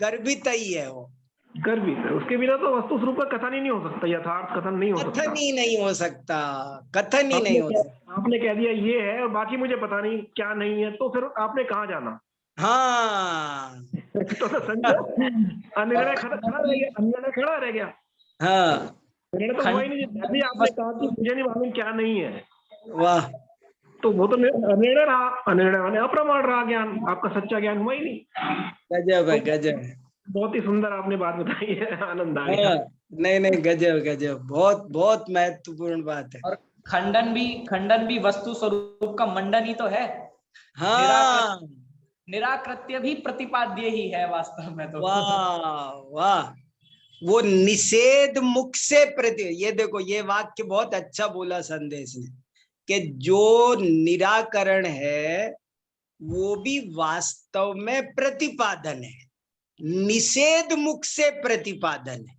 [SPEAKER 2] गर्भित ही है वो।
[SPEAKER 3] गर्भित है, उसके बिना तो वस्तु स्वरूप का कथन ही नहीं हो सकता, यथार्थ कथन नहीं हो सकता।
[SPEAKER 2] कथन ही नहीं हो सकता, कथन ही नहीं हो सकता।
[SPEAKER 3] आपने कह दिया ये है और बाकी मुझे पता नहीं क्या नहीं है, तो फिर आपने कहाँ जाना?
[SPEAKER 2] हाँ
[SPEAKER 3] तो समझो, अनिर्णय खड़ा रह गया।
[SPEAKER 2] हाँ,
[SPEAKER 3] निर्णय तो हुआ ही नहीं, अभी आपने कहा कि मुझे नहीं मालूम क्या नहीं है,
[SPEAKER 2] वाह,
[SPEAKER 3] तो वो तो अनिर्णय रहा, अनिर्णय माने अप्रमाण रहा ज्ञान, आपका सच्चा ज्ञान हुआ ही नहीं।
[SPEAKER 2] गजब है, गजब है।
[SPEAKER 3] बहुत ही सुंदर आपने बात बताई है, आनंद आ गया।
[SPEAKER 2] हाँ, नहीं, गजब गजब, बहुत बहुत महत्वपूर्ण बात है।
[SPEAKER 1] और खंडन भी वस्तु स्वरूप का मंडन ही तो है।
[SPEAKER 2] हाँ,
[SPEAKER 1] निराकृत्य भी प्रतिपाद्य ही है वास्तव में तो।
[SPEAKER 2] वाह वाह, वो निषेध मुख से प्रति, ये देखो, ये वाक्य बहुत अच्छा बोला संदेश ने, कि जो निराकरण है वो भी वास्तव में प्रतिपादन है, निषेध मुख से प्रतिपादन है,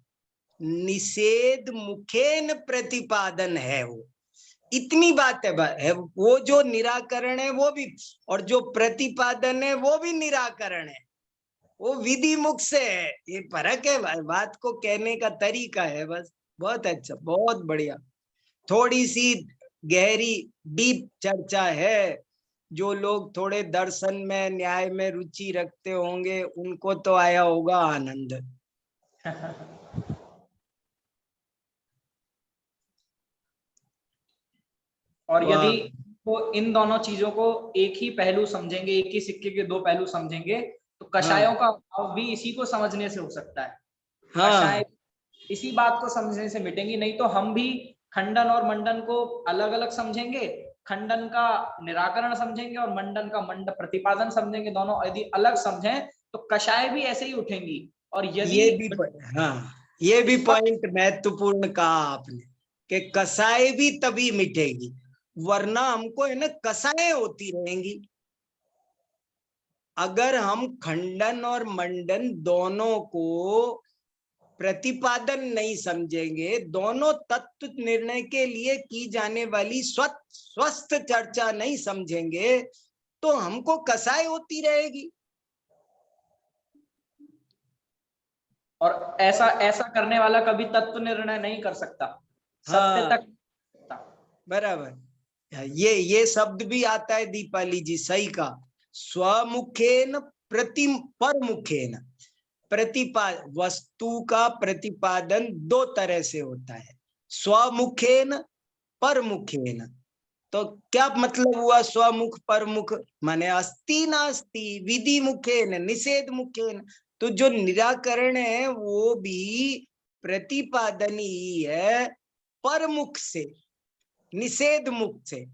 [SPEAKER 2] निषेध मुखेन प्रतिपादन है वो। इतनी बात है, वो जो निराकरण है वो भी, और जो प्रतिपादन है वो भी निराकरण है, वो विधि मुख से है। ये फर्क है, बात को कहने का तरीका है बस। बहुत अच्छा, बहुत बढ़िया। थोड़ी सी गहरी डीप चर्चा है, जो लोग थोड़े दर्शन में न्याय में रुचि रखते होंगे उनको तो आया होगा आनंद।
[SPEAKER 1] और यदि तो इन दोनों चीजों को एक ही पहलू समझेंगे, एक ही सिक्के के दो पहलू समझेंगे, तो कषायों का अभाव भी इसी को समझने से हो सकता है। कषाय इसी बात को समझने से मिटेंगी, नहीं तो हम भी खंडन और मंडन को अलग अलग समझेंगे, खंडन का निराकरण समझेंगे और मंडन का मंड प्रतिपादन समझेंगे। दोनों यदि अलग समझें तो कषाय भी ऐसे ही उठेंगी। और यदि
[SPEAKER 2] ये भी पॉइंट महत्वपूर्ण कहा आपने, कि कसाई भी तभी मिटेगी, वरना हमको है ना कसाएं होती रहेंगी। अगर हम खंडन और मंडन दोनों को प्रतिपादन नहीं समझेंगे, दोनों तत्व निर्णय के लिए की जाने वाली स्वस्थ चर्चा नहीं समझेंगे, तो हमको कसाई होती रहेगी।
[SPEAKER 1] और ऐसा करने वाला कभी तत्व निर्णय नहीं कर सकता, सत्य तक।
[SPEAKER 2] बराबर, ये शब्द भी आता है दीपाली जी, सही का, स्वमुखेन परमुखेन वस्तु का प्रतिपादन दो तरह से होता है, स्वमुखेन परमुखेन। तो क्या मतलब हुआ स्वमुख परमुख? माने अस्ति नास्ति, विधि मुखेन, निषेध मुखेन। तो जो निराकरण है वो भी प्रतिपादन ही है, परमुख से, निषेध मुख से।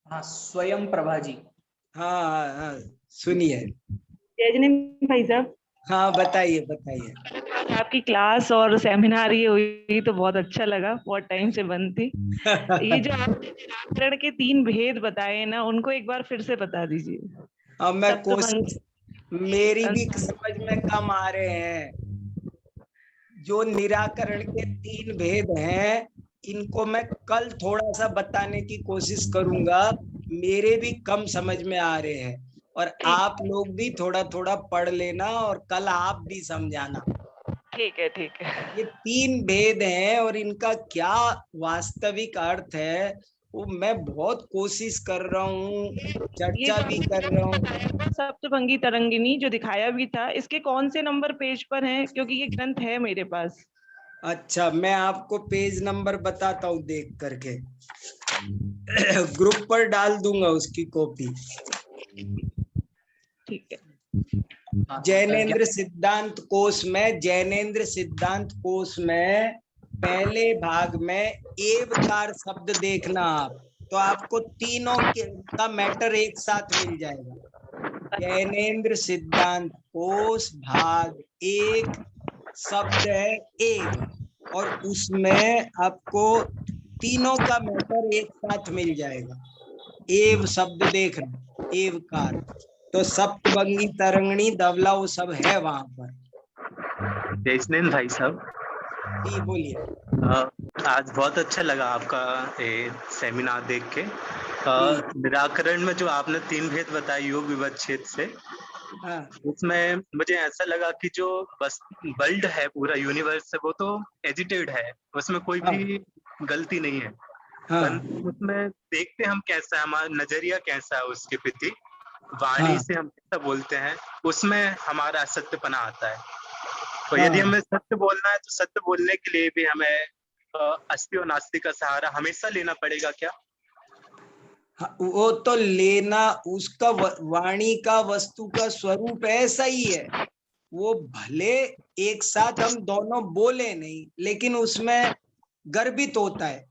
[SPEAKER 1] हाँ, स्वयं प्रभा जी।
[SPEAKER 2] हाँ, सुनिए।
[SPEAKER 4] भाई साहब,
[SPEAKER 2] हाँ, बताइए बताइए।
[SPEAKER 4] आपकी क्लास और सेमिनार ये हुई तो बहुत अच्छा लगा, बहुत टाइम से बंद थी। ये जो आपने निराकरण के 3 भेद बताए ना, उनको एक बार फिर से बता दीजिए।
[SPEAKER 2] अब मैं कोशिश, मेरी भी समझ में कम आ रहे हैं। जो निराकरण के 3 भेद हैं, इनको मैं कल थोड़ा सा बताने की कोशिश करूंगा, मेरे भी कम समझ में आ रहे हैं, और आप लोग भी थोड़ा थोड़ा पढ़ लेना और कल आप भी समझाना।
[SPEAKER 4] ठीक है, ठीक है।
[SPEAKER 2] ये 3 भेद हैं और इनका क्या वास्तविक अर्थ है वो मैं बहुत कोशिश कर रहा हूँ, चर्चा भी कर रहा हूँ।
[SPEAKER 4] सप्तभंगी तरंगिनी जो दिखाया भी था, इसके कौन से नंबर पेज पर है? क्योंकि ये ग्रंथ है मेरे पास।
[SPEAKER 2] अच्छा, मैं आपको पेज नंबर बताता हूँ देख करके, ग्रुप पर डाल दूंगा उसकी कॉपी।
[SPEAKER 4] ठीक है।
[SPEAKER 2] जैनेन्द्र सिद्धांत कोश में, जैनेन्द्र सिद्धांत कोश में पहले भाग में एवकार शब्द देखना आप, तो आपको तीनों का मैटर एक साथ मिल जाएगा। ज्ञानेन्द्र सिद्धांत कोश भाग 1 शब्द है एव, और उसमें आपको तीनों का मैटर एक साथ मिल जाएगा। एव शब्द देखना, एवकार, तो सप्तभंगी तरंगणी धवला वो सब है वहां पर।
[SPEAKER 5] जयस्नेन भाई साहब,
[SPEAKER 2] जी बोलिए।
[SPEAKER 5] आज बहुत अच्छा लगा आपका सेमिनार देख के। निराकरण में जो आपने 3 भेद बताए योग विवच्छेद से, उसमें मुझे ऐसा लगा कि जो बस वर्ल्ड है, पूरा यूनिवर्स है, वो तो एजिटेड है, उसमें कोई भी गलती नहीं है। उसमें देखते हम कैसा है, हमारा नजरिया कैसा है उसके प्रति, वाणी से हम कैसा बोलते हैं, उसमें हमारा सत्यपना आता है। तो यदि हमें सत्य बोलना है तो सत्य बोलने के लिए भी हमें अस्ति और नास्ति का सहारा हमेशा लेना पड़ेगा क्या?
[SPEAKER 2] वो तो लेना, उसका वाणी का वस्तु का स्वरूप ऐसा ही है। वो भले एक साथ हम दोनों बोले नहीं, लेकिन उसमें गर्भित होता है।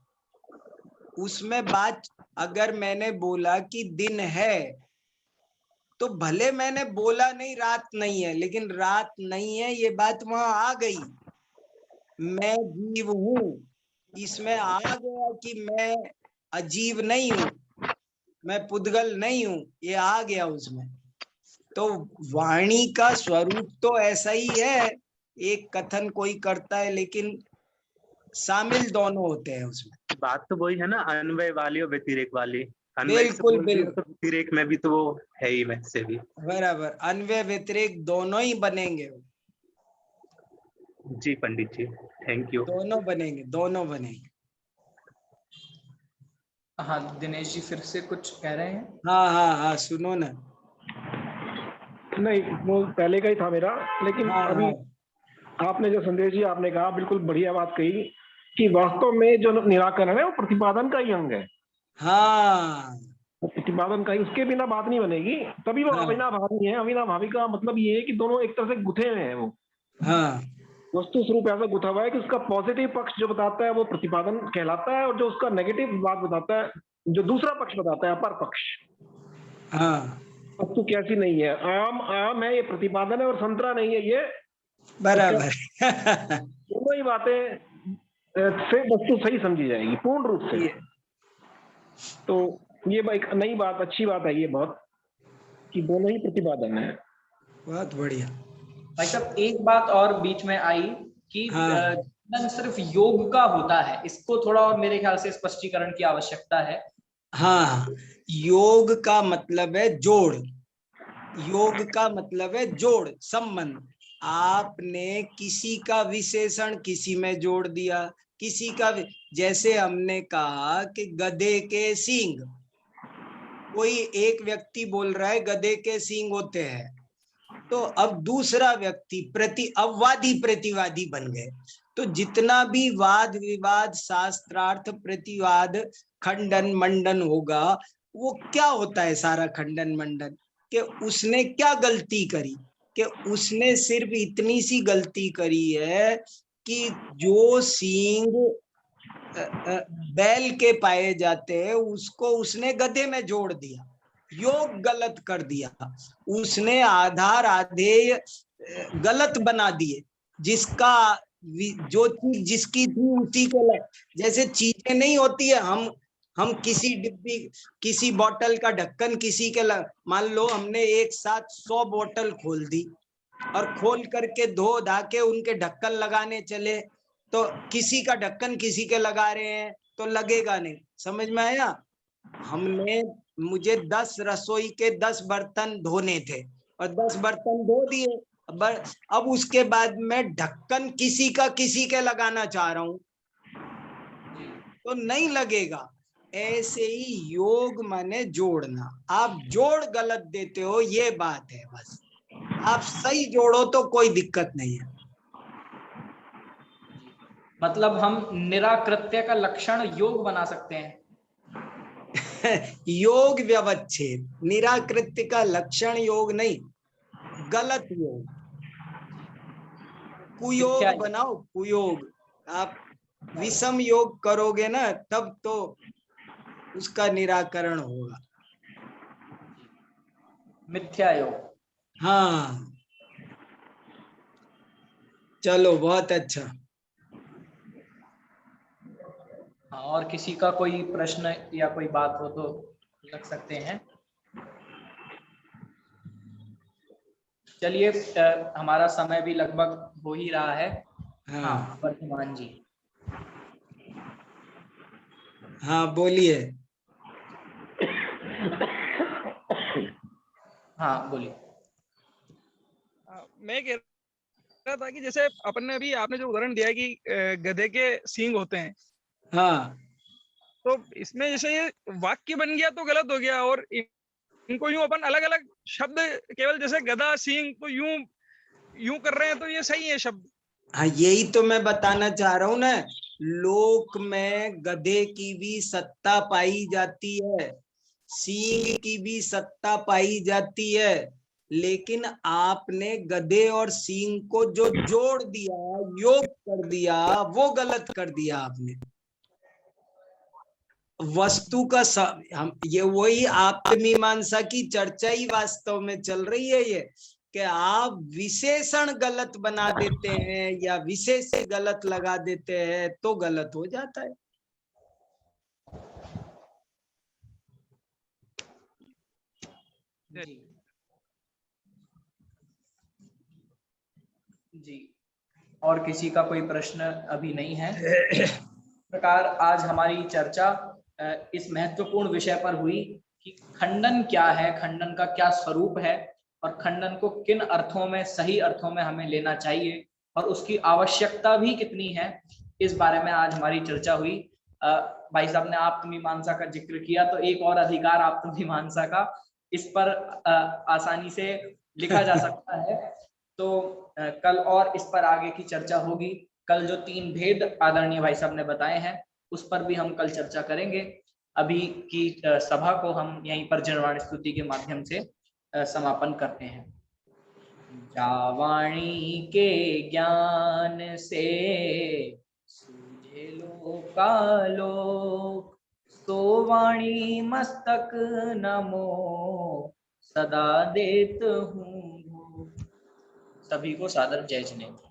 [SPEAKER 2] उसमें बात, अगर मैंने बोला कि दिन है, तो भले मैंने बोला नहीं रात नहीं है, लेकिन रात नहीं है ये बात वहां आ गई। मैं जीव हूं, इसमें आ गया कि मैं अजीव नहीं हूं, मैं पुद्गल नहीं हूं, ये आ गया उसमें। तो वाणी का स्वरूप तो ऐसा ही है, एक कथन कोई करता है लेकिन शामिल दोनों होते हैं उसमें।
[SPEAKER 5] बात तो वही है ना, अन्वय वाली और व्यतिरेक वाली।
[SPEAKER 2] बिल्कुल बिल्कुल,
[SPEAKER 5] तो व्यतिरेक में भी तो वो है ही, वैसे भी
[SPEAKER 2] बराबर, अन्वय व्यतिरेक दोनों ही बनेंगे।
[SPEAKER 5] जी पंडित जी, थैंक यू।
[SPEAKER 2] दोनों बनेंगे, दोनों बनेंगे।
[SPEAKER 1] हाँ दिनेश जी फिर से कुछ कह रहे हैं?
[SPEAKER 2] हाँ सुनो ना।
[SPEAKER 3] नहीं, वो पहले का ही था मेरा, लेकिन अभी
[SPEAKER 2] हाँ।
[SPEAKER 3] आपने जो संदेश जी आपने कहा, बिल्कुल बढ़िया बात कही कि वास्तव में जो निराकरण है वो प्रतिपादन का ही अंग है।
[SPEAKER 2] हाँ,
[SPEAKER 3] प्रतिपादन का ही, उसके बिना बात नहीं बनेगी। तभी वो अविनाभावी है। अविनाभावी का मतलब ये है कि दोनों एक तरह से गुथे हुए हैं। वो वस्तु स्वरूप ऐसा गुथा हुआ है कि उसका पॉजिटिव पक्ष जो बताता है वो प्रतिपादन कहलाता है, और जो उसका नेगेटिव बात बताता है, जो दूसरा पक्ष बताता है, अपर पक्ष, वस्तु कैसी नहीं है, आम है ये प्रतिपादन है, और संतरा नहीं है ये
[SPEAKER 2] बराबर।
[SPEAKER 3] दोनों ही बातें से वस्तु सही समझी जाएगी पूर्ण रूप से। तो ये एक नई बात, अच्छी बात है ये बहुत, कि दोनों ही प्रतिपादन है।
[SPEAKER 2] बहुत बढ़िया
[SPEAKER 1] भाई साहब, एक बात और बीच में आई कि जीवन सिर्फ योग का होता है, इसको थोड़ा और मेरे ख्याल से स्पष्टीकरण की आवश्यकता है।
[SPEAKER 2] हाँ, योग का मतलब है जोड़, योग का मतलब है जोड़, संबंध। आपने किसी का विशेषण किसी में जोड़ दिया, किसी का, जैसे हमने कहा कि गधे के सींग, कोई एक व्यक्ति बोल रहा है गधे के सींग होते हैं, तो अब दूसरा व्यक्ति अववादी प्रतिवादी बन गए। तो जितना भी वाद विवाद, शास्त्रार्थ प्रतिवाद, खंडन मंडन होगा, वो क्या होता है सारा खंडन मंडन, कि उसने क्या गलती करी, कि उसने सिर्फ इतनी सी गलती करी है कि जो सींग बैल के पाए जाते हैं उसको उसने गधे में जोड़ दिया, योग गलत कर दिया, उसने आधार आधेय गलत बना दिए, जिसका जो चीज जिसकी थी उसी के, जैसे चीजें नहीं होती है, हम किसी डिब्बी, किसी बोतल का ढक्कन किसी के, मान लो हमने एक साथ 100 बोतल खोल दी और खोल करके धो धा के उनके ढक्कन लगाने चले, तो किसी का ढक्कन किसी के लगा रहे हैं तो लगेगा नहीं। समझ में आया? मुझे 10 रसोई के 10 बर्तन धोने थे और 10 बर्तन धो दिए, अब उसके बाद मैं ढक्कन किसी के लगाना चाह रहा हूं तो नहीं लगेगा। ऐसे ही योग माने जोड़ना, आप जोड़ गलत देते हो ये बात है, बस आप सही जोड़ो तो कोई दिक्कत नहीं है।
[SPEAKER 1] मतलब हम निराकृत्य का लक्षण योग बना सकते हैं।
[SPEAKER 2] योग व्यवच्छेद, निराकृत्य का लक्षण योग नहीं, गलत योग, कुयोग बनाओ, कुयोग। आप विषम योग करोगे ना तब तो उसका निराकरण होगा।
[SPEAKER 1] मिथ्या योग।
[SPEAKER 2] हाँ, चलो बहुत अच्छा।
[SPEAKER 1] हाँ, और किसी का कोई प्रश्न या कोई बात हो तो लग सकते हैं। चलिए, हमारा समय भी लगभग हो ही रहा है। हाँ, वर्तमान जी।
[SPEAKER 2] हाँ बोलिए।
[SPEAKER 1] हाँ बोलिए।
[SPEAKER 6] मैं कह रहा था कि जैसे अपन ने अभी आपने जो उदाहरण दिया है कि गधे के सींग होते हैं,
[SPEAKER 2] हाँ,
[SPEAKER 6] तो इसमें जैसे ये वाक्य बन गया तो गलत हो गया, और इनको यूं अपन अलग अलग शब्द केवल जैसे गधा सींग तो यूं यूं कर रहे हैं, तो ये सही है शब्द?
[SPEAKER 2] हाँ यही तो मैं बताना चाह रहा हूँ ना, लोक में गधे की भी सत्ता पाई जाती है, सींग की भी सत्ता पाई जाती है, लेकिन आपने गधे और सींग को जो जोड़ दिया, योग कर दिया, वो गलत कर दिया आपने। वस्तु का हम ये वही आत्मीमांसा की चर्चा ही वास्तव में चल रही है, ये कि आप विशेषण गलत बना देते हैं या विशेष गलत लगा देते हैं तो गलत हो जाता है।
[SPEAKER 1] जी जी, और किसी का कोई प्रश्न अभी नहीं है। इस प्रकार आज हमारी चर्चा इस महत्वपूर्ण विषय पर हुई कि खंडन क्या है, खंडन का क्या स्वरूप है, और खंडन को किन अर्थों में, सही अर्थों में हमें लेना चाहिए, और उसकी आवश्यकता भी कितनी है, इस बारे में आज हमारी चर्चा हुई। भाई साहब ने आत्ममीमांसा का जिक्र किया, तो एक और अधिकार आत्ममीमांसा का, इस पर आसानी से लिखा जा सकता है। तो कल और इस पर आगे की चर्चा होगी। कल जो 3 भेद आदरणीय भाई साहब ने बताए हैं, उस पर भी हम कल चर्चा करेंगे। अभी की सभा को हम यहीं पर जनवाणी स्तुति के माध्यम से समापन करते हैं। जावाणी के ज्ञान से सूझे लोकालोक, सो वाणी मस्तक नमो सदा देत हूँ। सभी को सादर जय जिनेन्द्र।